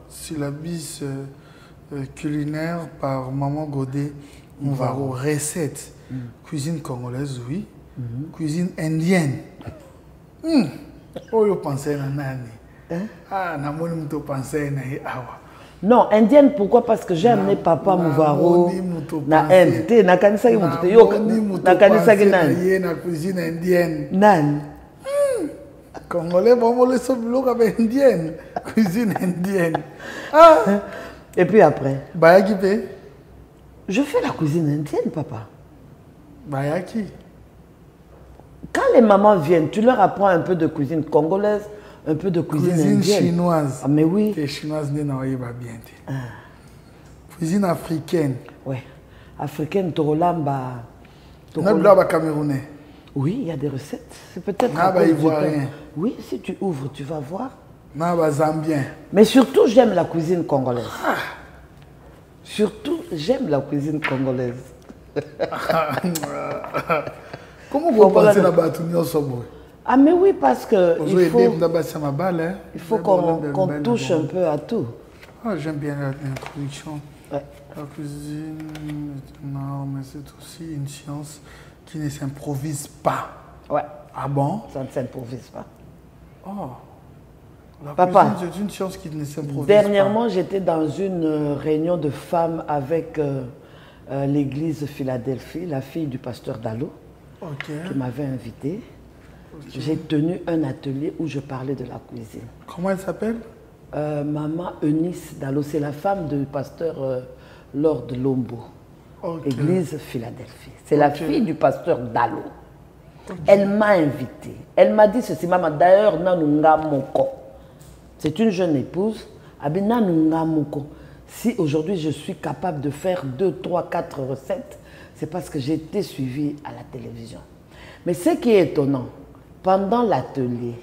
Syllabus culinaire par Maman Godet. On va aux recettes. Cuisine congolaise, oui. Cuisine indienne. Oh, vous pensez à nani? Ah, je pense à non, indienne, pourquoi? Parce que j'ai amené papa Mouvaro na Inde. Na kanisaki mutu yo na kanisaki nani? Na cuisine indienne. Nani? Congolais, bon, le sobilo avec indienne. Cuisine indienne. Ah. Et puis après? Bayaki pe? Je fais la cuisine indienne, papa. Bayaki. Quand les mamans viennent, tu leur apprends un peu de cuisine congolaise, un peu de cuisine indienne. Chinoise. Ah, mais oui. Les chinoises ne va bien. Cuisine africaine. Oui. Africaine, Torolamba. Torolamba camerounais. Oui, il y a des recettes. C'est peut-être. Ivoirien. Oui, si tu ouvres, tu vas voir. Naba zambien. Mais surtout, j'aime la cuisine congolaise. Surtout, j'aime la cuisine congolaise. Comment vous pensez la bâtonnière sobre? Ah mais oui, parce que il faut qu'on touche un peu à tout. Ah, j'aime bien l'introduction. Ouais. La cuisine, non, mais c'est aussi une science qui ne s'improvise pas. Ouais. Ah bon? Ça ne s'improvise pas. Oh. La Papa, cuisine, c'est une science qui ne s'improvise pas. Dernièrement, j'étais dans une réunion de femmes avec l'église Philadelphie, la fille du pasteur Dalo, qui m'avait invité. J'ai tenu un atelier où je parlais de la cuisine. Comment elle s'appelle? Maman Eunice Dalo, c'est la femme du pasteur Lord Lombo, église Philadelphie. C'est la fille du pasteur Dalo. Elle m'a invité. Elle m'a dit ceci, maman, d'ailleurs, Nanunga Moko. C'est une jeune épouse. Nanunga Moko. Si aujourd'hui je suis capable de faire 2, 3, 4 recettes, c'est parce que j'ai été suivie à la télévision. Mais ce qui est étonnant, pendant l'atelier,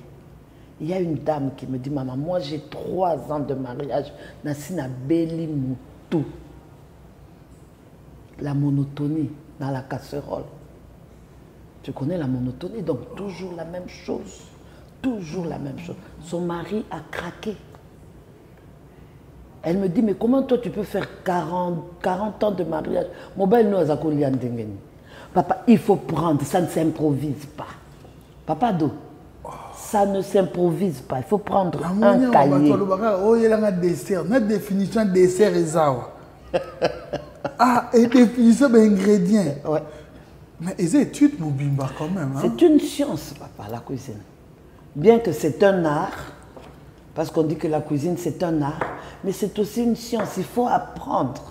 il y a une dame qui me dit, maman, moi j'ai 3 ans de mariage, Nassina Beli Moutou. La monotonie dans la casserole. Tu connais la monotonie, donc toujours la même chose. Toujours la même chose. Son mari a craqué. Elle me dit, mais comment toi tu peux faire 40 ans de mariage? Papa, il faut prendre, ça ne s'improvise pas. Papa Do, ça ne s'improvise pas. Il faut prendre un cahier. La définition de dessert est ça. Ah, et définition d'ingrédients. Ouais. Mais ils étudient Moubimba quand même. Hein? C'est une science, papa, la cuisine. Bien que c'est un art, parce qu'on dit que la cuisine c'est un art, mais c'est aussi une science, il faut apprendre.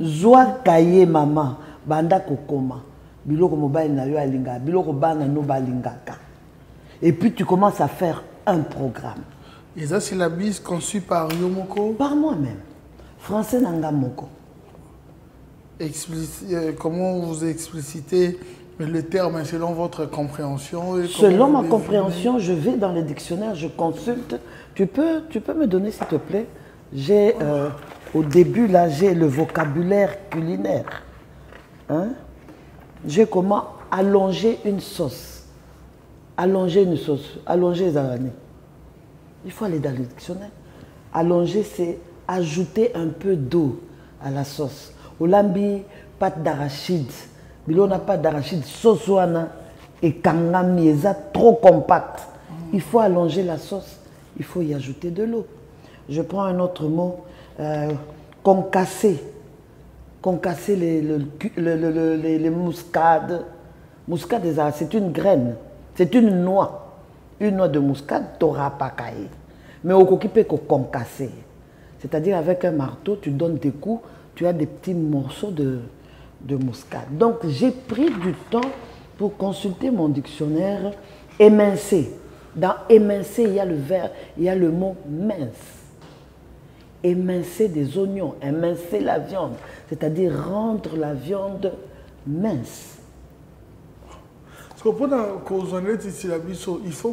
Zoa kaye maman, banda kokoma, biloko mobile na yo alinga, biloko bana no balingaka. Et puis tu commences à faire un programme. Et ça c'est la bise conçue par Yomoko? Par moi-même. Français nanga moko. Comment vous explicitez le terme selon votre compréhension? Selon ma compréhension, je vais dans les dictionnaires, je consulte. Tu peux me donner s'il te plaît? J'ai au début là, j'ai le vocabulaire culinaire. Hein? J'ai comment allonger une sauce. Allonger une sauce. Allonger les années. Il faut aller dans le dictionnaire. Allonger, c'est ajouter un peu d'eau à la sauce. Olambi, pâte d'arachide. On n'a pas d'arachide, sauce et kangami, trop compact. Il faut allonger la sauce, il faut y ajouter de l'eau. Je prends un autre mot, concasser. Concasser les muscades. Muscade, c'est une graine, c'est une noix. Une noix de muscade, t'auras pas caillé. Mais au coquille peut concasser. C'est-à-dire avec un marteau, tu donnes des coups, tu as des petits morceaux de muscade. Donc j'ai pris du temps pour consulter mon dictionnaire. Émincer. Dans émincer, il y a le verbe, il y a le mot mince. Émincer des oignons, émincer la viande, c'est-à-dire rendre la viande mince. Parce que pour il faut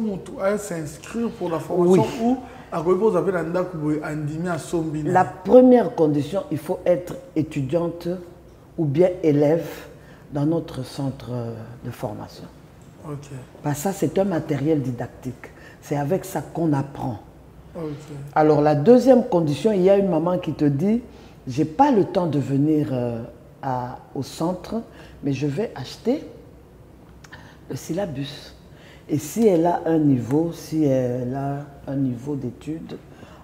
s'inscrire pour la formation ou la première condition, il faut être étudiante ou bien élève dans notre centre de formation. Okay. Parce que ça, c'est un matériel didactique. C'est avec ça qu'on apprend. Ok. Alors la deuxième condition, il y a une maman qui te dit, j'ai pas le temps de venir au centre, mais je vais acheter le syllabus. Et si elle a un niveau, d'études,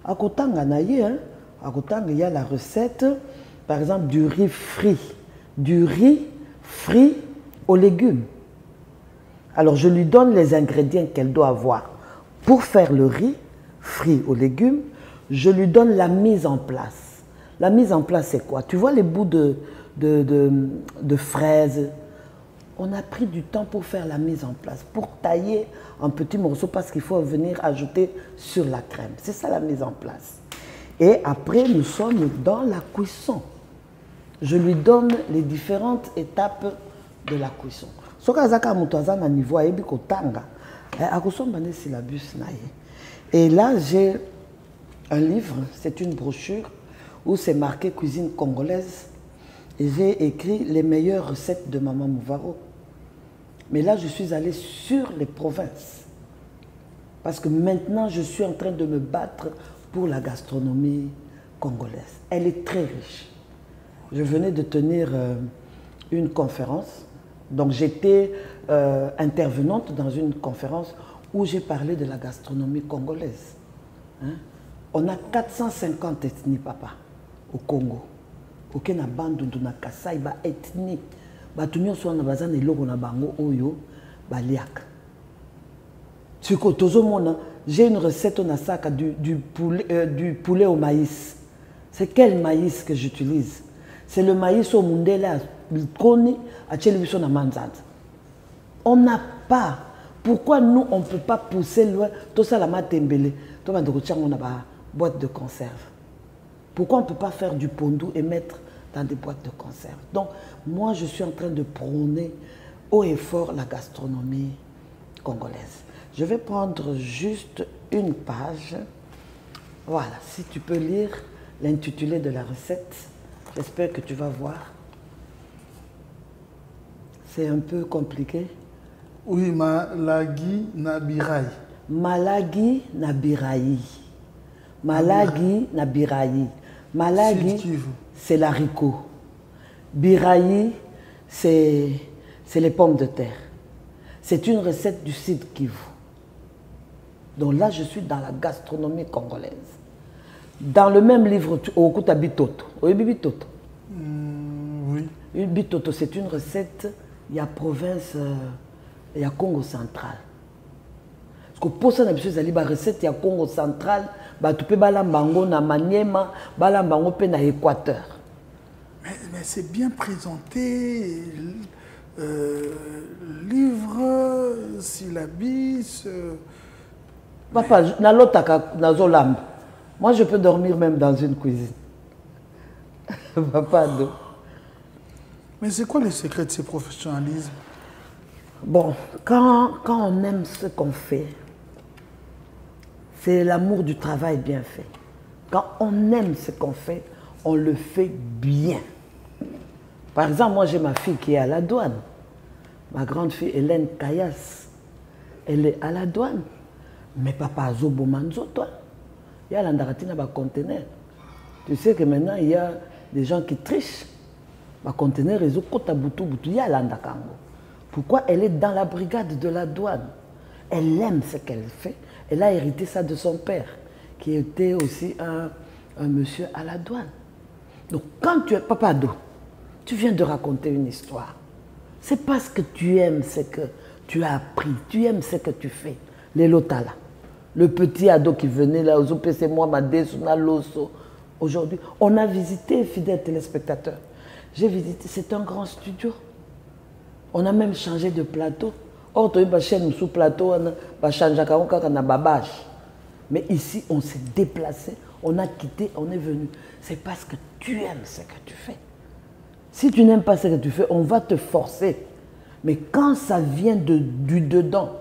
à Kotanga, il y a la recette, par exemple, du riz frit. Du riz frit aux légumes. Alors, je lui donne les ingrédients qu'elle doit avoir pour faire le riz frit aux légumes. Je lui donne la mise en place. La mise en place, c'est quoi? Tu vois les bouts de fraises. On a pris du temps pour faire la mise en place, pour tailler en petits morceaux parce qu'il faut venir ajouter sur la crème. C'est ça la mise en place. Et après, nous sommes dans la cuisson. Je lui donne les différentes étapes de la cuisson. Et là, j'ai un livre, c'est une brochure où c'est marqué cuisine congolaise. Et j'ai écrit les meilleures recettes de Maman Mouvaro. Mais là, je suis allée sur les provinces. Parce que maintenant, je suis en train de me battre pour la gastronomie congolaise. Elle est très riche. Je venais de tenir une conférence. Donc, j'étais intervenante dans une conférence où j'ai parlé de la gastronomie congolaise. Hein? On a 450 ethnies, papa, au Congo. Aucun abandon na Kasai ba ethnie. Ba tunyo so na bazana eloko na bango oyo ba liaka. J'ai une recette au sac du poulet au maïs. C'est quel maïs que j'utilise? C'est le maïs au mundela, on n'a pas. Pourquoi nous, on ne peut pas pousser loin tout ça la matembele? On a une boîte de conserve. Pourquoi on ne peut pas faire du pondou et mettre dans des boîtes de conserve? Donc, moi, je suis en train de prôner haut et fort la gastronomie congolaise. Je vais prendre juste une page. Voilà, si tu peux lire l'intitulé de la recette, j'espère que tu vas voir. C'est un peu compliqué. Oui, Malagi Nabirai. Malagi Nabirai. Malagi Nabirai. Malagi, c'est l'haricot. Birayi, c'est les pommes de terre. C'est une recette du Sud Kivu. Donc là, je suis dans la gastronomie congolaise. Dans le même livre, au Kuta Bitoto. Oui, Bitoto. Oui. Bitoto, c'est une recette, il y a province, il y a Congo central. Parce que pour ça, on a besoin de la recette, il y a Congo central, tu peux balambango na Maniema, balambango pe na Équateur. Mais c'est bien présenté. Livre, syllabis. Papa, moi je peux dormir même dans une cuisine. Papa, non. Mais c'est quoi le secret de ce professionnalisme? Bon, quand on aime ce qu'on fait, c'est l'amour du travail bien fait. Quand on aime ce qu'on fait, on le fait bien. Par exemple, moi j'ai ma fille qui est à la douane. Ma grande fille Hélène Kayas, elle est à la douane. Mais papa Zobo Manzo, toi, il y a l'andaratina dans conteneur. Tu sais que maintenant il y a des gens qui trichent. Le conteneur, ils ont kota butu butu, il y a l'andakango. Pourquoi? Elle est dans la brigade de la douane. Elle aime ce qu'elle fait. Elle a hérité ça de son père, qui était aussi un monsieur à la douane. Donc quand tu es Papa Ado, tu viens de raconter une histoire. C'est parce que tu aimes ce que tu as appris, tu aimes ce que tu fais. Les Lotala, le petit ado qui venait là, aux OPC, moi, Madesuna, Loso. Aujourd'hui, on a visité, fidèles téléspectateurs. J'ai visité, c'est un grand studio. On a même changé de plateau. Or, tu as chaîne sous plateau, on a changé de babage. Mais ici, on s'est déplacé, on a quitté, on est venu. C'est parce que tu aimes ce que tu fais. Si tu n'aimes pas ce que tu fais, on va te forcer. Mais quand ça vient du dedans,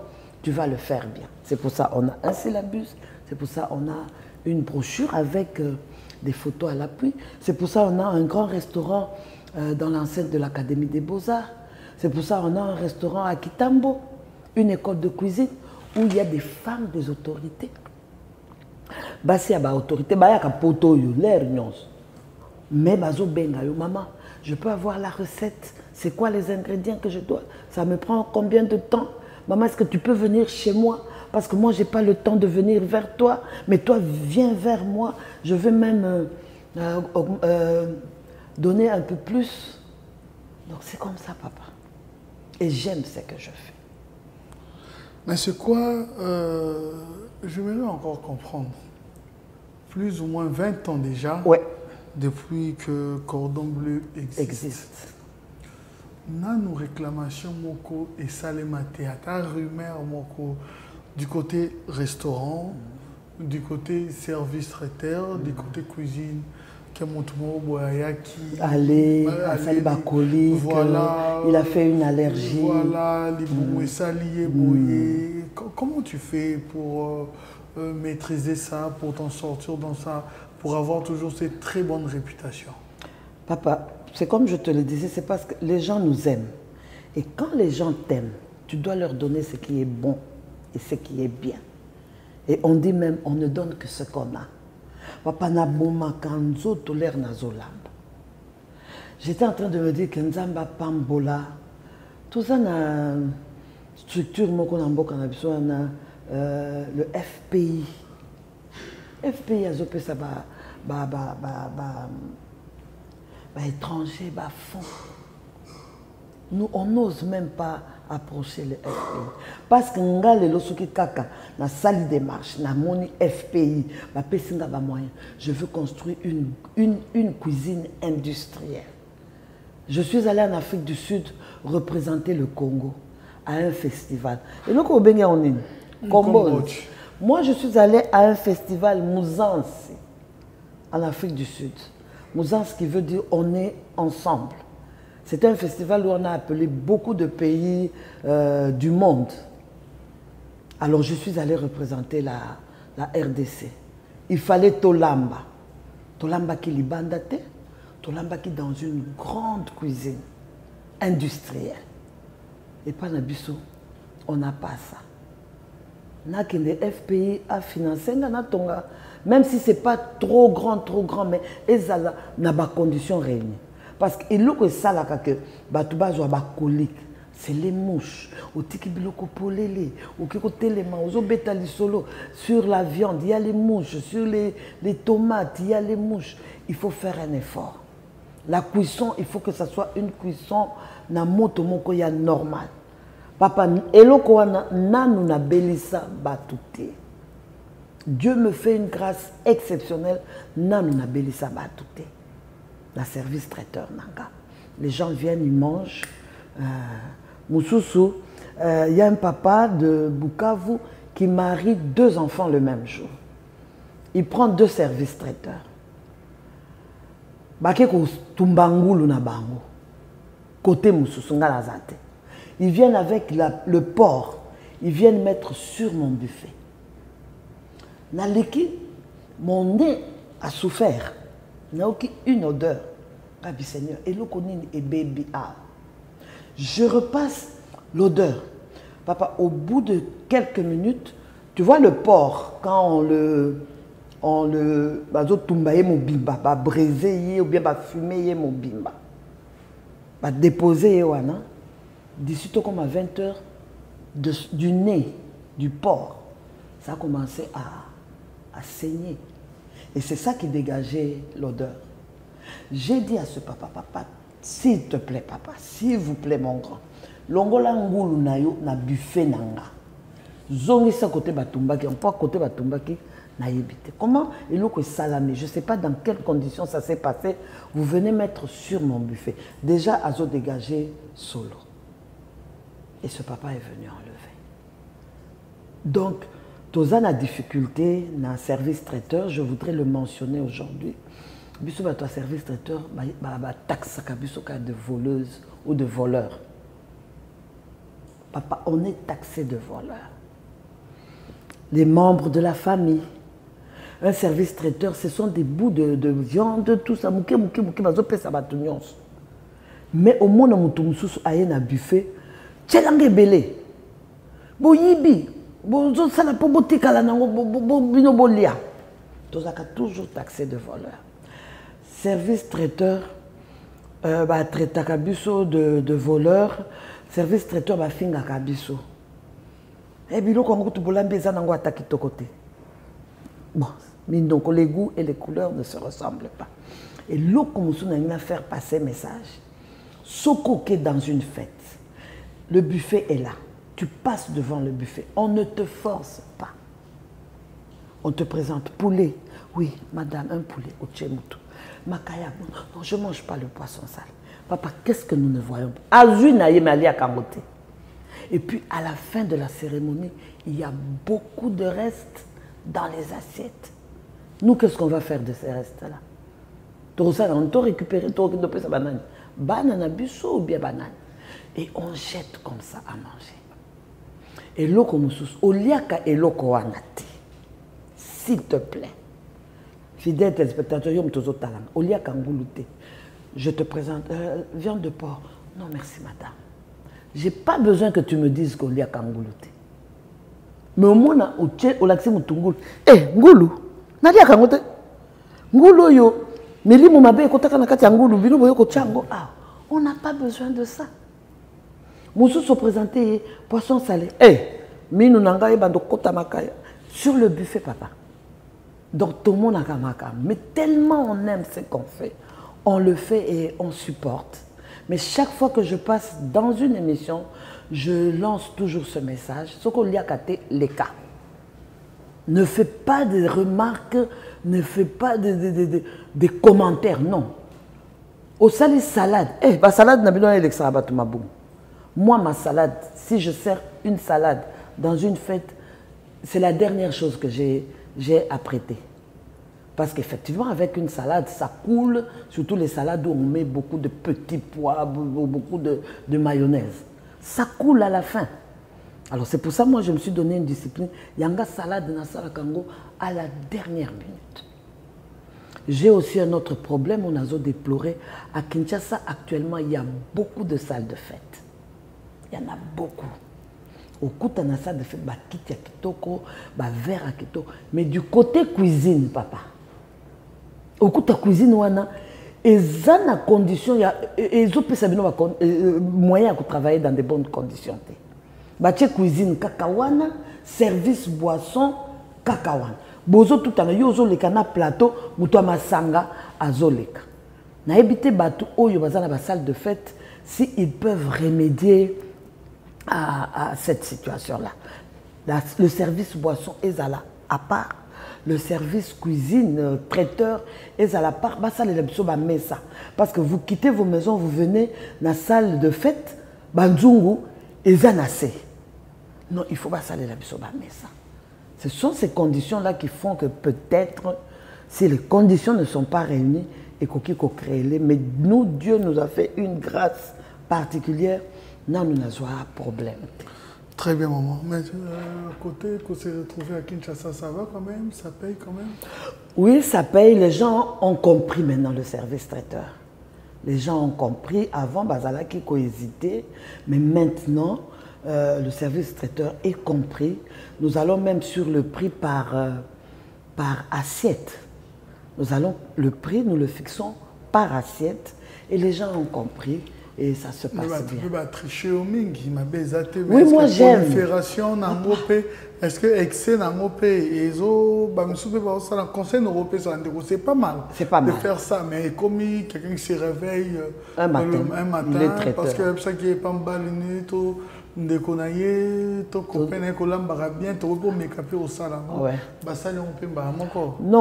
tu vas le faire bien. C'est pour ça qu'on a un syllabus, c'est pour ça qu'on a une brochure avec des photos à l'appui. C'est pour ça qu'on a un grand restaurant dans l'enceinte de l'Académie des Beaux-Arts. C'est pour ça qu'on a un restaurant à Kitambo, une école de cuisine où il y a des femmes des autorités. basi ya ba autorité ba ka poto yo l'air nyonso mais bazo benga yo maman je peux avoir la recette c'est quoi les ingrédients que je dois ça me prend combien de temps maman est-ce que tu peux venir chez moi parce que moi j'ai pas le temps de venir vers toi mais toi viens vers moi je veux même donner un peu plus donc c'est comme ça papa et j'aime ce que je fais. Mais c'est quoi je voulais encore comprendre. Plus ou moins 20 ans déjà, ouais. Depuis que Cordon Bleu existe. Nous réclamation moko et salema théâtre, rumeur moko du côté restaurant, du côté service traiteur, du côté cuisine. Allez, voilà, il a fait une allergie. Voilà, comment tu fais pour maîtriser ça, pour t'en sortir dans ça, pour avoir toujours cette très bonne réputation? Papa, c'est comme je te le disais, c'est parce que les gens nous aiment. Et quand les gens t'aiment, tu dois leur donner ce qui est bon et ce qui est bien. Et on dit même, on ne donne que ce qu'on a. Papa na boma kanzo tolère na zolamba. J'étais en train de me dire que Nzamba Pambola, tout ça na structure moko na mboka na biso na le FPI. FPI azopé ça étranger ba fond. Nous on n'ose même pas approcher le FPI parce que nga lelo soki kaka na salle des marches na moni FPI ba pesinga ba moyen je veux construire une cuisine industrielle. Je suis allé en Afrique du Sud représenter le Congo à un festival et donc au Bénin on est Cambodge. Moi je suis allé à un festival Mouzansi en Afrique du Sud. Mouzansi qui veut dire on est ensemble. C'était un festival où on a appelé beaucoup de pays du monde. Alors je suis allé représenter la RDC. Il fallait Tolamba. Tolamba qui libandate, Tolamba qui dans une grande cuisine industrielle. Et pas Nabiso, on n'a pas ça. Le FPI a financé, même si ce n'est pas trop grand, mais ils ont des conditions réunies. Parce que que ça là que batuba zo ba colique c'est les mouches au tiki biloko polele au kiko telema ozo betali solo sur la viande il y a les mouches sur les tomates il y a les mouches il faut faire un effort la cuisson il faut que ça soit une cuisson na moto moko ya normal papa eloko wana nanu na belisa batute Dieu me fait une grâce exceptionnelle nanu na belisa batute. La service traiteur nanga. Les gens viennent, ils mangent. Moussoussou, il y a un papa de Bukavu qui marie 2 enfants le même jour. Il prend 2 services traiteurs. Bakeko tumbangulu na bango. Côté Moussoussou ngalazate. Ils viennent avec le porc. Ils viennent mettre sur mon buffet. Naleki, mon nez a souffert. Il n'y a aucune odeur. Papi Seigneur, et l'okonine et baby a. Je repasse l'odeur. Papa, au bout de quelques minutes, tu vois le porc, quand on le tumbaye mon bimba, braisé ou bien fumé mon bimba. Déposer wana. D'ici comme à 20h du nez du porc, ça a commencé à saigner. Et c'est ça qui dégageait l'odeur. J'ai dit à ce papa, s'il te plaît, papa, s'il vous plaît, mon grand, longola ngulu na yo na buffet nanga. Zongi sa côté batumbaki, on peut côté batumbaki na yebite. Comment il que salamé, je ne sais pas dans quelles conditions ça s'est passé. Vous venez mettre sur mon buffet. Déjà, azo dégagé solo. Et ce papa est venu enlever. Donc, Toza la difficulté dans le service traiteur, je voudrais le mentionner aujourd'hui. Biso ba toi service traiteur ba taxe kabiso ka de voleuse ou de voleur. Papa, on est taxé de voleurs. Les membres de la famille. Un service traiteur, ce sont des bouts de viande, tout ça. Mais au moins, on a un buffet. Tchelange belé. Boyibi. Bozo sala po botika la nango bino bolia. Tous as toujours taxé de voleur. Service traiteur, traita kabiso de voleur. Service traiteur, finga kabiso. Et puis, quand tu boulambes, ça n'a pas attaqué de côté. Bon, mais donc les goûts et les couleurs ne se ressemblent pas. Et l'eau comme on a faire passer message. Sokoké dans une fête. Le buffet est là. Tu passes devant le buffet. On ne te force pas. On te présente poulet. Oui, madame, un poulet au tchemutu. Makaya, non, je ne mange pas le poisson sale. Papa, qu'est-ce que nous ne voyons pas? Et puis, à la fin de la cérémonie, il y a beaucoup de restes dans les assiettes. Nous, qu'est-ce qu'on va faire de ces restes-là? On t'a récupéré, on t'a sa banane. Banane, bisso ou bien banane. Et on jette comme ça à manger. Et l'eau comme sous, au liaka et l'eau koanati. S'il te plaît. Fidèle téléspectateur, au liaka ngoulouté. Je te présente viande de porc. Non, merci, madame. Je n'ai pas besoin que tu me dises qu'au liaka ngoulouté. Mais au moins, au laxi moutungoul. Eh, ngoulou, n'a liaka ngoulouté. Ngoulou yo. Mais li moumabé, on n'a pas besoin de ça. Moussou se présentait poisson salé. Sur le buffet, papa. Donc tout le monde a kamaka. Mais tellement on aime ce qu'on fait, on le fait et on supporte. Mais chaque fois que je passe dans une émission, je lance toujours ce message. Ce qu'on lui a caté les cas. Ne fais pas de remarques, ne fais pas des commentaires, non. Au salé salade, ma salade n'a pas l'extra mabou. Moi, ma salade, si je sers une salade dans une fête, c'est la dernière chose que j'ai apprêtée. Parce qu'effectivement, avec une salade, ça coule, surtout les salades où on met beaucoup de petits pois, beaucoup de mayonnaise. Ça coule à la fin. Alors c'est pour ça que moi je me suis donné une discipline. Yanga salade na salakango à la dernière minute. J'ai aussi un autre problème, on a déploré. À Kinshasa actuellement, il y a beaucoup de salles de fête. Il y en a beaucoup. Au coup, tu as une salle de fête, kit ya kitoko, verre à kitoko. Mais du côté cuisine, papa. Au coup, ta cuisine, wana, et ça na condition, il y a moyen de travailler dans de bonnes conditions. Bache cuisine kakawana, service boisson kakawana. Bozo tout en yozo le kana plateau, muto masanga azoleka. Na ebité batu oyo bazana ba salle de fête si ils peuvent remédier à cette situation-là. Le service boisson est à part, le service cuisine traiteur est à la part. Bah ça les lebso ba mesa parce que vous quittez vos maisons, vous venez dans la salle de fête, banzungu et zanase. Non, il faut pas saler la bisoba, mais ça. Ce sont ces conditions-là qui font que peut-être, si les conditions ne sont pas réunies, et qu'on crée les, mais nous, Dieu nous a fait une grâce particulière, non, nous n'avons pas de problème. Très bien, maman. Mais côté qu'on s'est retrouvé à Kinshasa, ça va quand même? Ça paye quand même? Oui, ça paye. Les gens ont compris maintenant le service traiteur. Les gens ont compris. Avant, Bazala qui hésité, mais maintenant, le service traiteur est compris. Nous allons même sur le prix par assiette. Le prix, nous le fixons par assiette. Et les gens ont compris. Et ça se passe bien. Oui, moi j'aime. Est-ce que excès dans européen conseil européen c'est pas mal. C'est pas mal de faire ça, mais comme quelqu'un qui se réveille un matin il est traiteur. Parce que ça qui est pas mal tout non,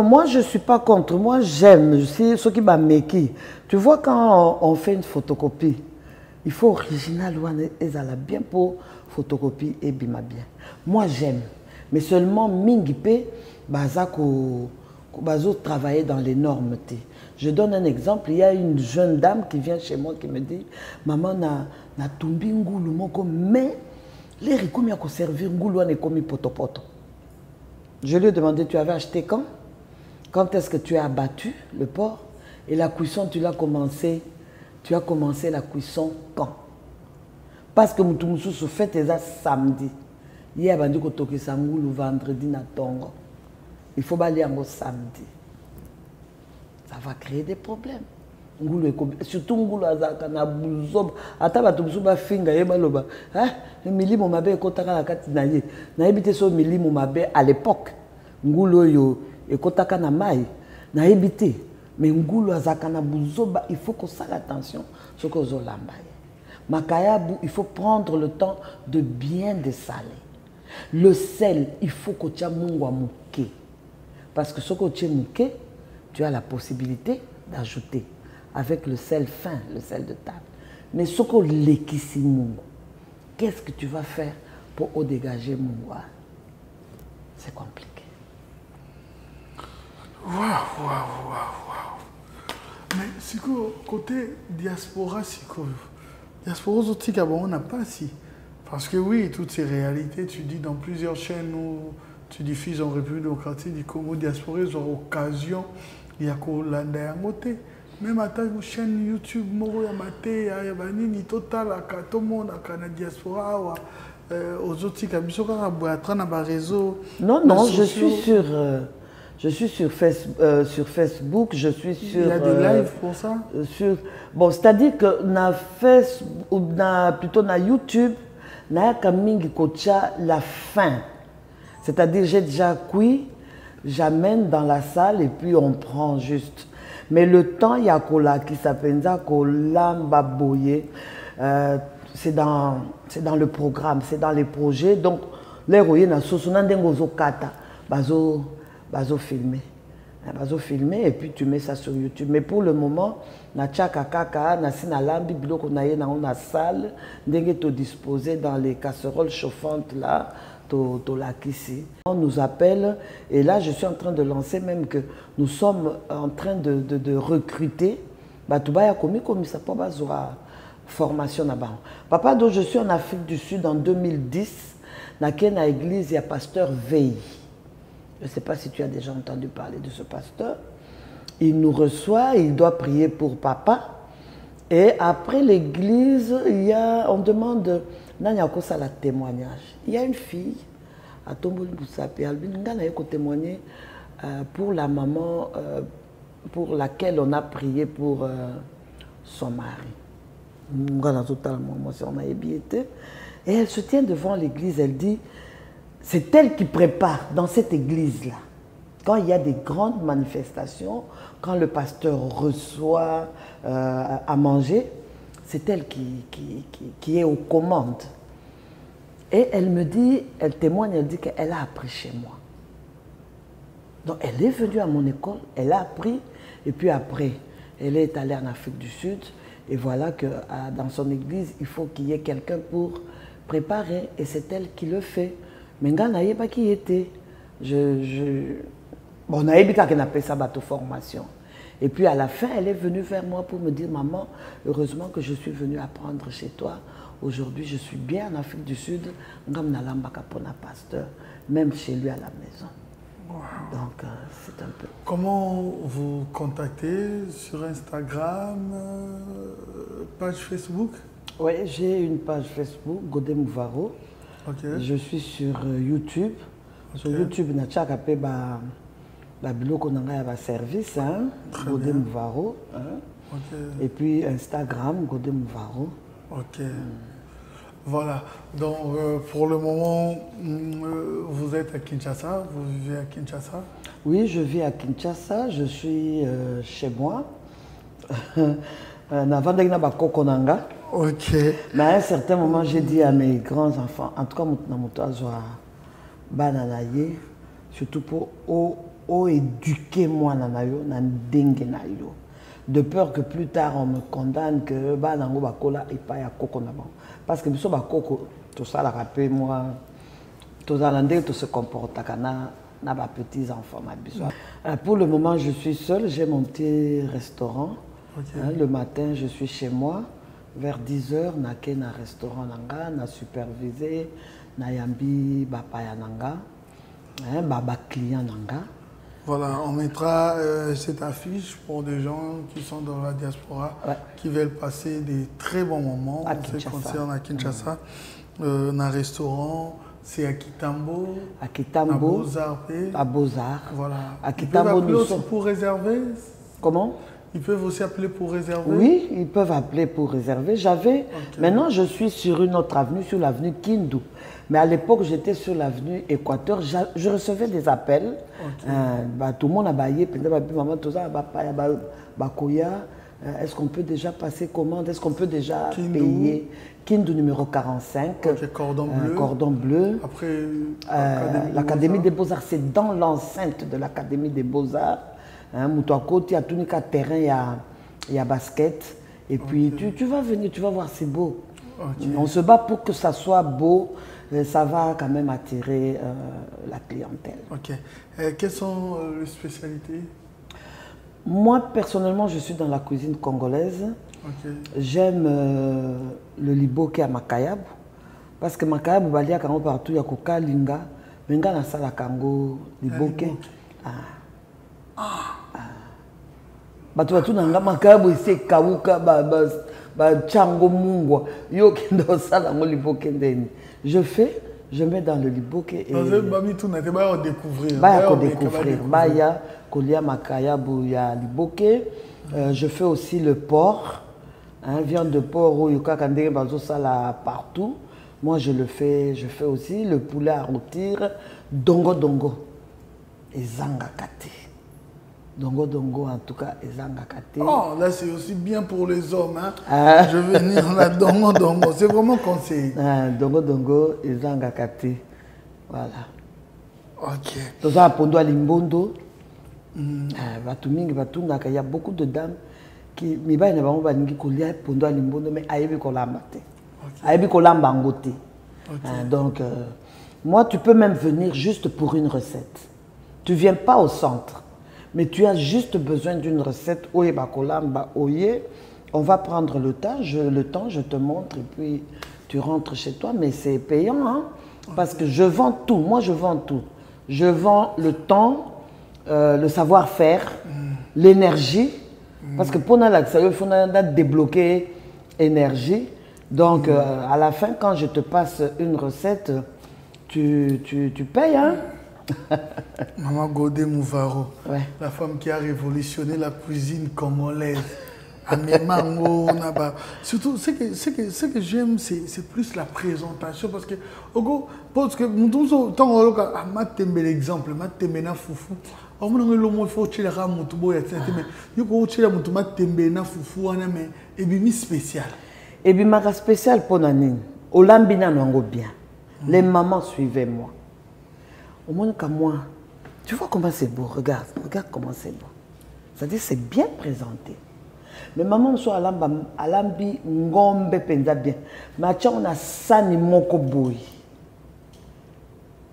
moi je suis pas contre, moi j'aime, je suis ce qui m'a méqui. Tu vois quand on fait une photocopie, il faut original ou bien pour photocopie et bima bien. Moi j'aime, mais seulement mingipe bazako bazo travailler dans les normes. Je donne un exemple, il y a une jeune dame qui vient chez moi qui me dit maman na tumbi ngulu moko mais les rikomi a servir ngulu ane komi poto. Je lui ai demandé tu avais acheté quand est-ce que tu as abattu le porc et la cuisson tu as commencé la cuisson quand? Parce que Moutoumousou se fait ça samedi. Hier bandi ko tokisa ngulu vendredi na tongo. il faut aller en samedi. Ça va créer des problèmes. Surtout ngulu azaka na buzoba ata bato buzoba finga yeba loba milimo mabe ekotaka na kati na ye na yebite so milimo mabe à l'époque ngulu yo ekotaka na mai na yebite mais ngulu azaka na buzoba il faut qu'on fasse attention ce que zolamba makayabu il faut prendre le temps de bien dessaler le sel il faut que tu mungwa muke parce que ce que tu muke tu as la possibilité d'ajouter avec le sel fin, le sel de table. Mais ce qu'on l'équisse mungo, qu'est-ce que tu vas faire pour dégager mungo? C'est compliqué. Waouh. Mais c'est que côté diaspora, c'est que diaspora aussi on n'a pas si. Parce que oui, toutes ces réalités, tu dis dans plusieurs chaînes où tu diffuses en République démocratique du Congo, diaspora, ils ont occasion, il y a qu'on l'a côté. Même à ta chaîne YouTube, Moro Yamate, Ayabanini, Total, tout le monde, la diaspora, aux autres qui ont réseau. Non, je suis sur Facebook, je suis sur... Il y a des lives pour ça bon, c'est-à-dire que na Facebook, plutôt na YouTube, na kamingi kocha la fin. C'est-à-dire j'ai déjà cuit, j'amène dans la salle et puis on prend juste... Mais le temps, il y a Kola qui s'appelle Mbaboye. C'est dans le programme, c'est dans les projets. Donc, les royers na sosunandengozo kata, bazo filmer. Bazo filmer et puis tu mets ça sur YouTube. Mais pour le moment, na tchakakaka, na sinalambi, biloko na ye na on a salle, ndenge to disposer dans les casseroles chauffantes là. On nous appelle et là je suis en train de lancer même que nous sommes en train de recruter formation là-bas. Papa, donc je suis en Afrique du Sud en 2010, dans la église, il y a pasteur Veille. Je ne sais pas si tu as déjà entendu parler de ce pasteur. Il nous reçoit, il doit prier pour papa. Et après l'église, on demande... la témoignage. Il y a une fille à Tomboli Boussapi, elle a témoigné pour la maman pour laquelle on a prié pour son mari. Et elle se tient devant l'église, elle dit, c'est elle qui prépare dans cette église-là. Quand il y a des grandes manifestations, quand le pasteur reçoit à manger, c'est elle qui est aux commandes. Et elle me dit, elle témoigne, elle dit qu'elle a appris chez moi. Donc elle est venue à mon école, elle a appris, et puis après, elle est allée en Afrique du Sud, et voilà que dans son église, il faut qu'il y ait quelqu'un pour préparer, et c'est elle qui le fait. Mais je ne sais pas qui était. Bon, on a eu qu'elle appelle ça bateau formation. Et puis à la fin, elle est venue vers moi pour me dire, maman, heureusement que je suis venue apprendre chez toi. Aujourd'hui, je suis bien en Afrique du Sud, pasteur, même chez lui à la maison. Wow. Donc, c'est un peu... Comment vous contactez? Sur Instagram, page Facebook? Oui, j'ai une page Facebook, Godé Mouvaro. Okay. Je suis sur YouTube. Okay. Sur YouTube, il y a la biloko nanga ya service, hein, Godé Mouvaro. Hein. Okay. Et puis Instagram, Godé Mouvaro. Ok. Voilà. Donc, pour le moment, vous êtes à Kinshasa, vous vivez à Kinshasa? Oui, je vis à Kinshasa, je suis chez moi. Ok. Mais à un certain moment, j'ai dit à mes grands-enfants, en tout cas, surtout pour éduquer moi, de peur que plus tard on me condamne que parce que tout ça la rappelle moi tout se comporte na petits enfants. Pour le moment je suis seule, j'ai mon petit restaurant. Okay. Hein, le matin je suis chez moi vers 10h na restaurant nanga na supervisé na yambi bapaya nanga hein, baba client nanga. Voilà, on mettra cette affiche pour des gens qui sont dans la diaspora, ouais, qui veulent passer des très bons moments. À ce qui concerne à Kinshasa, un restaurant, C'est à Kitambo. À Kitambo. À Beaux-Arts. À Beaux-Arts. Voilà. À Kitambo, nous sommes pour réserver. Comment? Ils peuvent aussi appeler pour réserver? Oui, ils peuvent appeler pour réserver. Maintenant, je suis sur une autre avenue, sur l'avenue Kindu. Mais à l'époque, j'étais sur l'avenue Équateur. Je recevais des appels. Tout le monde a baillé. Maman, tout ça, Bakoya. Est-ce qu'on peut déjà passer commande? Est-ce qu'on peut déjà payer? Kindu numéro 45. Cordon bleu. Cordon bleu. Après, l'Académie des Beaux-Arts, c'est dans l'enceinte de l'Académie des Beaux-Arts. Moutouakoti, il y a tout un terrain, il y a basket. Et puis tu vas venir, tu vas voir, c'est beau. On se bat pour que ça soit beau. Ça va quand même attirer la clientèle. Ok. Quelles sont les spécialités? Moi, personnellement, je suis dans la cuisine congolaise. J'aime le liboke à Makayab. Parce que Makayab, il y a partout, il y a Koka, Linga. Mais il y a la Kango, liboke. Batu nanga Makayab, c'est Kawuka, Chango Mungwa. Yo kendo sala ngo liboke ndeni. Je mets dans le liboke et découvrir. Baya kolia Makayab ya liboke. Je fais aussi le porc. Viande de porc ou yuka kandere bazo sala partout. Moi je le fais, je fais aussi le poulet à rôtir, dongo dongo et zanga kate. Dongo dongo en tout cas et zanga kate. Oh là c'est aussi bien pour les hommes Je vais venir là dongo dongo, c'est vraiment conseillé. Dongo dongo et zanga kate. Voilà. OK. Tout ça pondo alimbondo. Il y a beaucoup de dames qui mais ba na ba ngi kolia pondo alimbondo mais ayebi kolamba te. Ayebi kolamba ngote. Donc moi tu peux même venir juste pour une recette. Tu viens pas au centre, mais tu as juste besoin d'une recette oyeba kolamba oye. On va prendre le temps, je te montre et puis tu rentres chez toi, mais c'est payant parce que je vends tout. Moi je vends tout. Je vends le temps, le savoir-faire, l'énergie, parce que pour il faut débloquer énergie. Donc à la fin, quand je te passe une recette, tu payes. Maman Godé Mouvaro, la femme qui a révolutionné la cuisine congolaise. Surtout, ce que j'aime, c'est plus la présentation. Parce que, tant que l'exemple, foufou. Il faut que spécial. Et puis, ma spécial pour Nanine, Olambina n'ango bien. Les mamans suivaient moi. Au moins qu'à moi, tu vois comment c'est beau, regarde comment c'est beau. C'est-à-dire c'est bien présenté. Mais maman so alambi ngombe penza bien. Macha on a sani moko boy.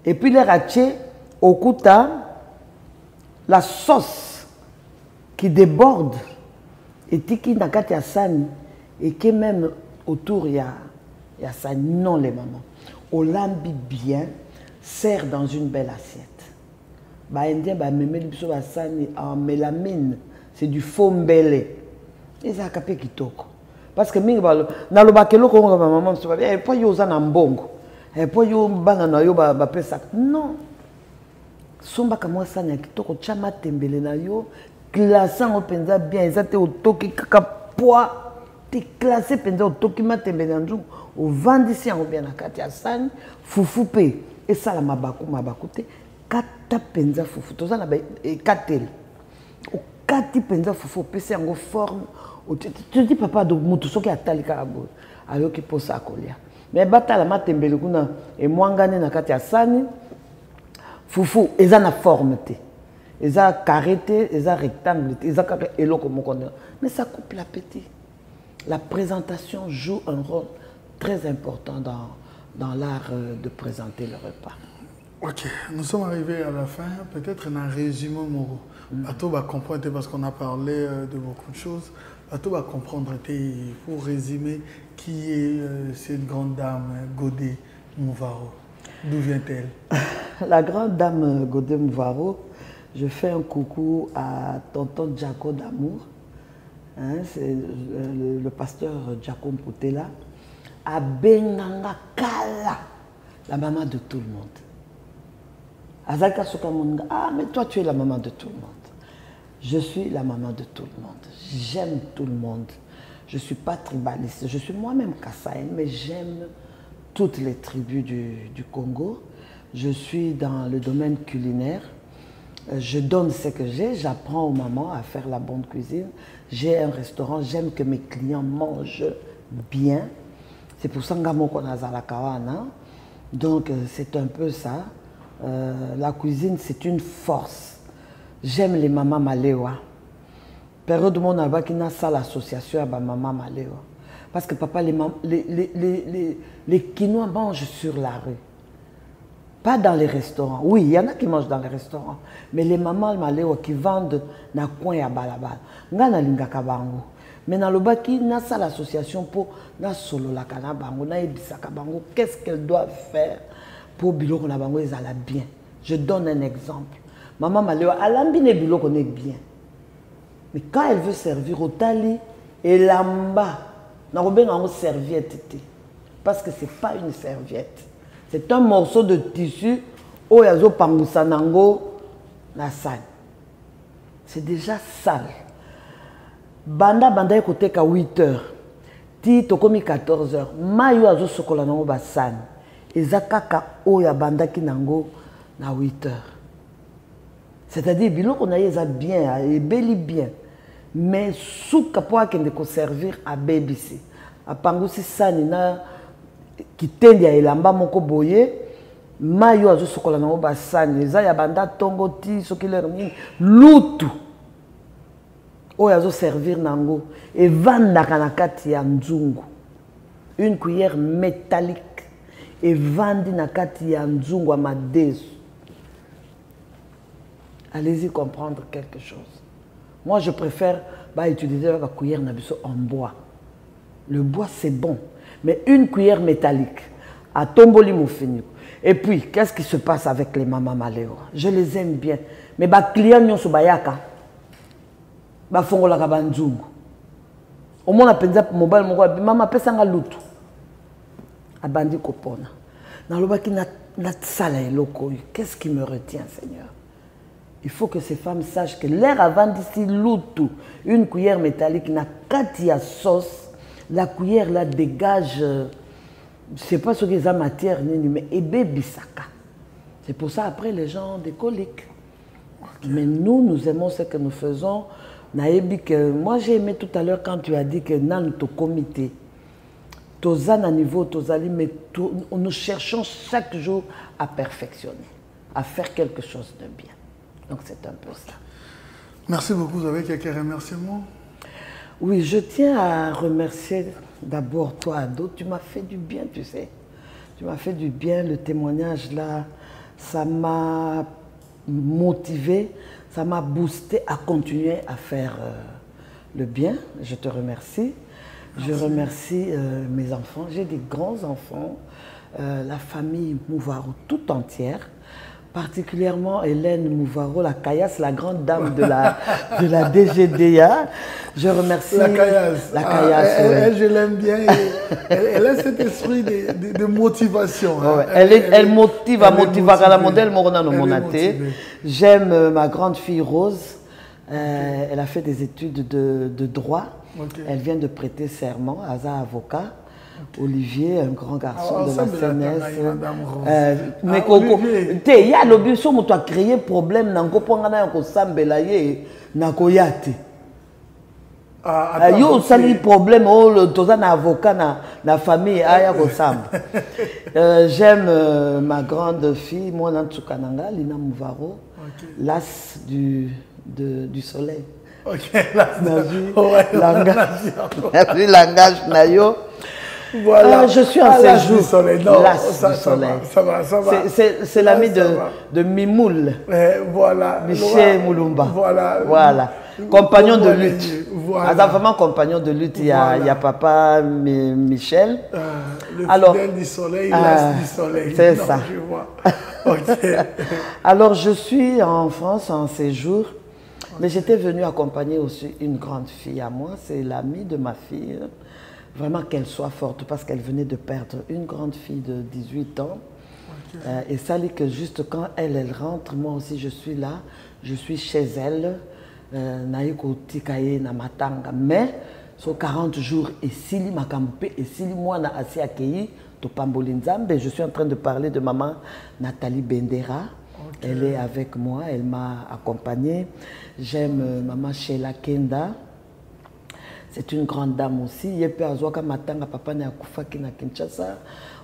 Et puis les rachés au kuta la sauce qui déborde et tiki nakati ya sani et qui même autour il y a sani non les mamans. Olambi bien sert dans une belle assiette. Ba indien ba meme biso ba sani en mélamine, c'est du faux mbele. Et ça a capé kitoko. Parce que na lo bakelo ko ngaba maman so ba po yo za na mbongo. Po yo banga na yo ba pesa. Non. Somba kama sani kitoko chama tembele na yo, classant openza bien, ezate otoki kaka poa, te classé penza otoki ma tembele nzu, o vandisi yango bien na kati ya sani, fufu pe. Et ça la mabaku te, kata penza fufu. Toza na ba katele. O kati penza fufu pese yango forme. Tu dis papa de mutu soki atali karabo ayoki posa kolia mais batala matembele kuna e mwangane na kati ya sani fufu eza na forme te eza carré te eza rectangle te eza kaka eloko moko mais ça coupe l'appétit. La présentation joue un rôle très important dans l'art de présenter le repas. Ok, nous sommes arrivés à la fin. Peut-être un résumé, Moro. Bateau va comprendre parce qu'on a parlé de beaucoup de choses. Bateau va comprendre pour résumer qui est cette grande dame Godé Mouvaro. D'où vient-elle? La grande dame Godé Mouvaro, je fais un coucou à tonton Jaco d'Amour. C'est le pasteur Jaco Mputela. À Benanga Kala. la maman de tout le monde. Azalka Sokamunga, ah, mais toi, tu es la maman de tout le monde. Je suis la maman de tout le monde. J'aime tout le monde. Je ne suis pas tribaliste. Je suis moi-même Kassaïen, mais j'aime toutes les tribus du Congo. Je suis dans le domaine culinaire. Je donne ce que j'ai. J'apprends aux mamans à faire la bonne cuisine. J'ai un restaurant. J'aime que mes clients mangent bien. C'est pour ça que donc c'est un peu ça. La cuisine, c'est une force. J'aime les mamans maléwa. Période où mon alba qui n'a ça l'association à maman maléwa. Parce que papa, les Quinois mangent sur la rue. Pas dans les restaurants. Oui, il y en a qui mangent dans les restaurants. Mais les mamans maléwa qui vendent na coin à balabal. Ngana lingaka bango. Mais dans le bas qui n'a ça l'association pour na solo la kana bango na ebisaka bango. Qu'est-ce qu'elle doit faire pour biloko na bango ils allaient bien. Je donne un exemple. Maman Maléwa, alambine biloko n'est bien. Mais quand elle veut servir au tali, elle lamba. N'a pas une serviette. Parce que ce n'est pas une serviette. C'est un morceau de tissu où il y a pangusanango na sale. C'est déjà sale. Banda écoute qu'à 8 heures. Ti tokomi 14 heures. Mayo azo sokola nango basane. Ezakaka oya banda ki nango na 8 heures. C'est-à-dire biloko na yeza bien, et beli bien. Mais souka po akende ko servir à BBC. A pangusi sani na ki tendi ya elamba moko boye. Mayo azo sokola nango basane. Eza ya banda tongo ti soki leur nini lutu. Oyo azo servir nango et vandaka na kati ya nzungu. Une cuillère métallique et vandi na kati ya nzungu à madesu. Allez-y comprendre quelque chose. Moi je préfère utiliser la cuillère en bois. Le bois c'est bon, mais une cuillère métallique à tomboli moufini. Et puis qu'est-ce qui se passe avec les mamans maléo? Je les aime bien, mais les clients nyonso bayaka. Bafongola kabanzungu. Au moins la penza mobile moko mama pesanga lutu. Abandi kopona. Na lobaki na sala eloko. Qu'est-ce qui me retient, Seigneur? Il faut que ces femmes sachent que l'air avant d'ici lutu, une cuillère métallique na katia sauce, la cuillère là dégage je sais pas ce que c'est matière mais ebe bisaka. C'est pour ça après les gens ont des coliques. Mais nous aimons ce que nous faisons. Moi j'ai aimé tout à l'heure quand tu as dit que dans notre comité, à niveau, mais nous cherchons chaque jour à perfectionner, à faire quelque chose de bien. Donc c'est un peu ça. Merci beaucoup. Vous avez quelques remerciements? Oui, je tiens à remercier d'abord toi, Ado. Tu m'as fait du bien, tu sais. Tu m'as fait du bien. Le témoignage là, ça m'a motivé. Ça m'a boosté à continuer à faire le bien. Je te remercie. Merci. Je remercie mes enfants. J'ai des grands enfants. La famille Mouvaro tout entière. Particulièrement Hélène Mouvaro, la caillasse, la grande dame de la DGDA. Je remercie la caillasse. La caillasse, elle, je l'aime bien. Elle a cet esprit de motivation. Hein. Ouais, elle motive, la modèle Morona no Monaté. J'aime ma grande fille Rose. Elle a fait des études de droit. Okay. Elle vient de prêter serment. Aza avocat. Olivier, un grand garçon de la CNS. Mais il y a l'obligation de créer problème dans le Sambelaye, dans Koyate. Il y a aussi problème, tu as un avocat dans la famille, j'aime ma grande fille, moi, Nantsukananga, Lina Mouvaro, l'as du soleil. Ok, langage nayo. Voilà. Je suis en séjour. Du soleil. Non, ça va. C'est l'ami de Mimoul. Voilà. Michel Moulumba. Voilà. Compagnon de lutte. Voilà. Vraiment compagnon de lutte. Il y a papa Michel. Le fidèle du soleil, l'as du soleil. C'est ça. Je vois. Okay. Alors je suis en France en séjour. Mais j'étais venue accompagner aussi une grande fille à moi. C'est l'amie de ma fille. Vraiment qu'elle soit forte parce qu'elle venait de perdre une grande fille de 18 ans Et ça dit que juste quand elle rentre, moi aussi je suis là, je suis chez elle, naïko tikaye na matanga, mais sur 40 jours et sili makampe et sili moi na asi accueilli to pamboli nzambe. Je suis en train de parler de maman Nathalie Bendera. Elle est avec moi, elle m'a accompagnée. J'aime maman Sheila Kenda. C'est une grande dame aussi. Yepe Azwaka Matanga Papa Neakufaki na Kinshasa.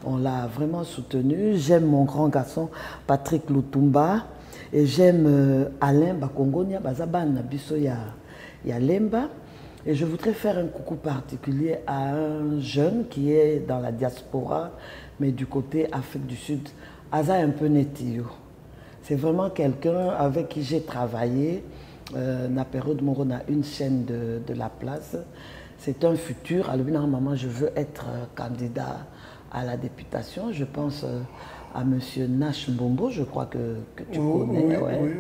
On l'a vraiment soutenue. J'aime mon grand garçon Patrick Lutumba. Et j'aime Alain Bakongonia Bazaban Nabiso ya Lemba. Et je voudrais faire un coucou particulier à un jeune qui est dans la diaspora, mais du côté Afrique du Sud, Aza un peu Netio. C'est vraiment quelqu'un avec qui j'ai travaillé. Napérode Moron a une chaîne de la place. C'est un futur. Alors, maman, je veux être candidat à la députation. Je pense à M. Nash Mbombo, je crois que tu connais. Oui.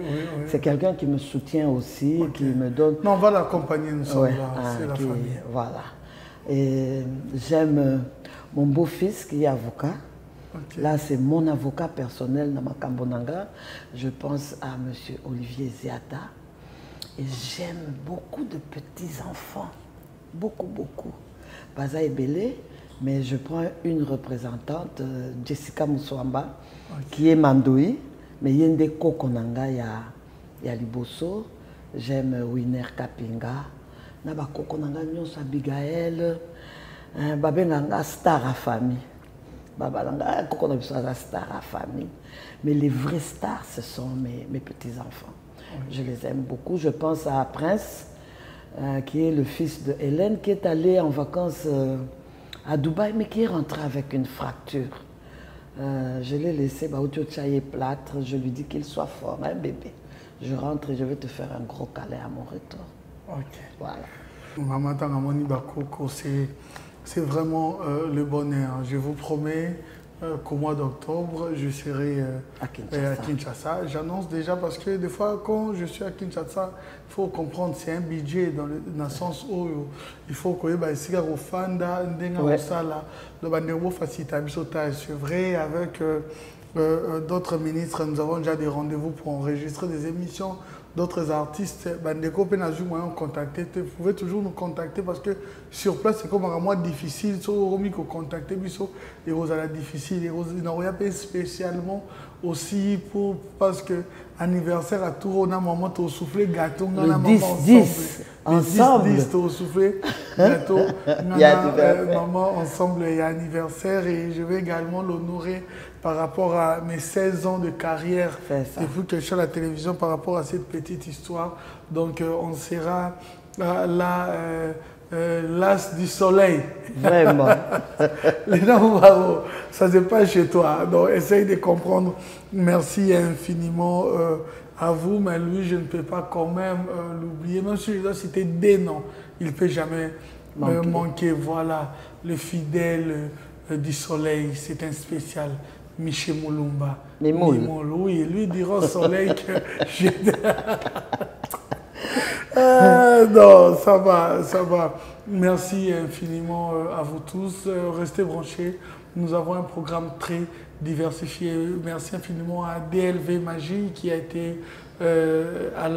C'est quelqu'un qui me soutient aussi, qui me donne... Non, on va l'accompagner, nous sommes là, c'est la famille. Voilà. Et j'aime mon beau-fils qui est avocat. Là, c'est mon avocat personnel, Namakambonanga. Je pense à M. Olivier Ziata. Et j'aime beaucoup de petits-enfants. Beaucoup. Baza et Belé. Mais je prends une représentante, Jessica Moussouamba, qui est Mandoui, mais il y a des Kokonanga, il y a Liboso. J'aime Winer Kapinga. Naba Kokonanga, Nyos Abigail. Babenganga Star à famille. Babalanga, Kokonanga Star à famille. Mais les vrais stars, ce sont mes petits-enfants. Je les aime beaucoup. Je pense à Prince, qui est le fils de Hélène, qui est allé en vacances à Dubaï, mais qui est rentré avec une fracture. Je l'ai laissé plâtre. Je lui dis qu'il soit fort, hein, bébé. Je rentre et je vais te faire un gros câlin à mon retour. Ok. Voilà. Maman Tangamoni Bakoko, c'est vraiment le bonheur. Je vous promets qu'au mois d'octobre, je serai à Kinshasa. J'annonce déjà parce que des fois, quand je suis à Kinshasa, il faut comprendre, c'est un budget dans le sens où il faut que c'est vrai, avec d'autres ministres, nous avons déjà des rendez-vous pour enregistrer des émissions. D'autres artistes, vous pouvez toujours nous contacter parce que sur place, c'est comme un mois difficile. Si vous contacter, et vous allez difficile. Et vous n'aurez pas spécialement aussi parce que anniversaire à tout, on a un moment où souffler gâteau, on a un moment ensemble. 10 au souffler gâteau, maman ensemble, il y a anniversaire et je vais également l'honorer par rapport à mes 16 ans de carrière depuis que je suis à la télévision par rapport à cette petite histoire. Donc on sera là, l'as du soleil. Vraiment. Les gens, ça c'est pas chez toi. Donc essaye de comprendre. Merci infiniment à vous, mais lui je ne peux pas quand même l'oublier. Même si je dois citer des noms, il ne peut jamais me manquer. Voilà, le fidèle du soleil, c'est un spécial. Michel Moulumba. Oui, lui dira au soleil que j'ai... non, ça va. Merci infiniment à vous tous. Restez branchés. Nous avons un programme très diversifié. Merci infiniment à DLV Magie qui a été à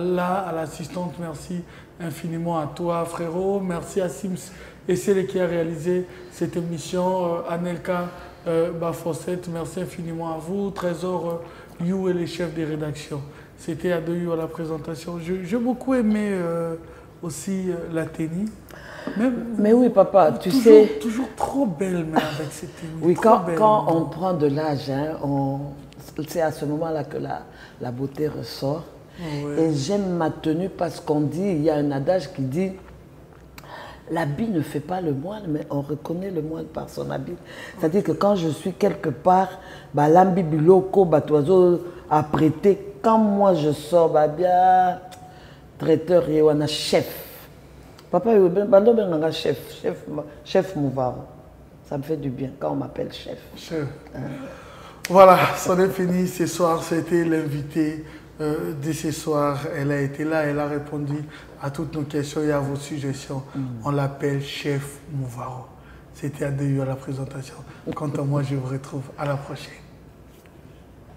l'assistante. Merci infiniment à toi, frérot. Merci à Sims et celle qui a réalisé cette émission. Anelka Bafossette, merci infiniment à vous. Trésor You et les chefs des rédactions. C'était à 2 You à la présentation. J'ai beaucoup aimé aussi la tenue. Mais oui, papa, tu sais... Toujours trop belle, mais avec cette tenue. Oui, quand on prend de l'âge, hein, c'est à ce moment-là que la beauté ressort. Ouais. Et j'aime ma tenue parce qu'on dit, il y a un adage qui dit... L'habit ne fait pas le moine, mais on reconnaît le moine par son habit. C'est-à-dire que quand je suis quelque part, l'ambi biloko, batoiseau a prêté. Quand moi je sors, bien traiteur, il y a un chef. Papa, chef Mouvaro. Ça me fait du bien quand on m'appelle chef. Voilà, c'en est fini. Ce soir, c'était l'invité de ce soir. Elle a été là, elle a répondu à toutes nos questions et à vos suggestions. On l'appelle Chef Mouvaro. C'était à 2 heures la présentation. Quant à moi, je vous retrouve à la prochaine.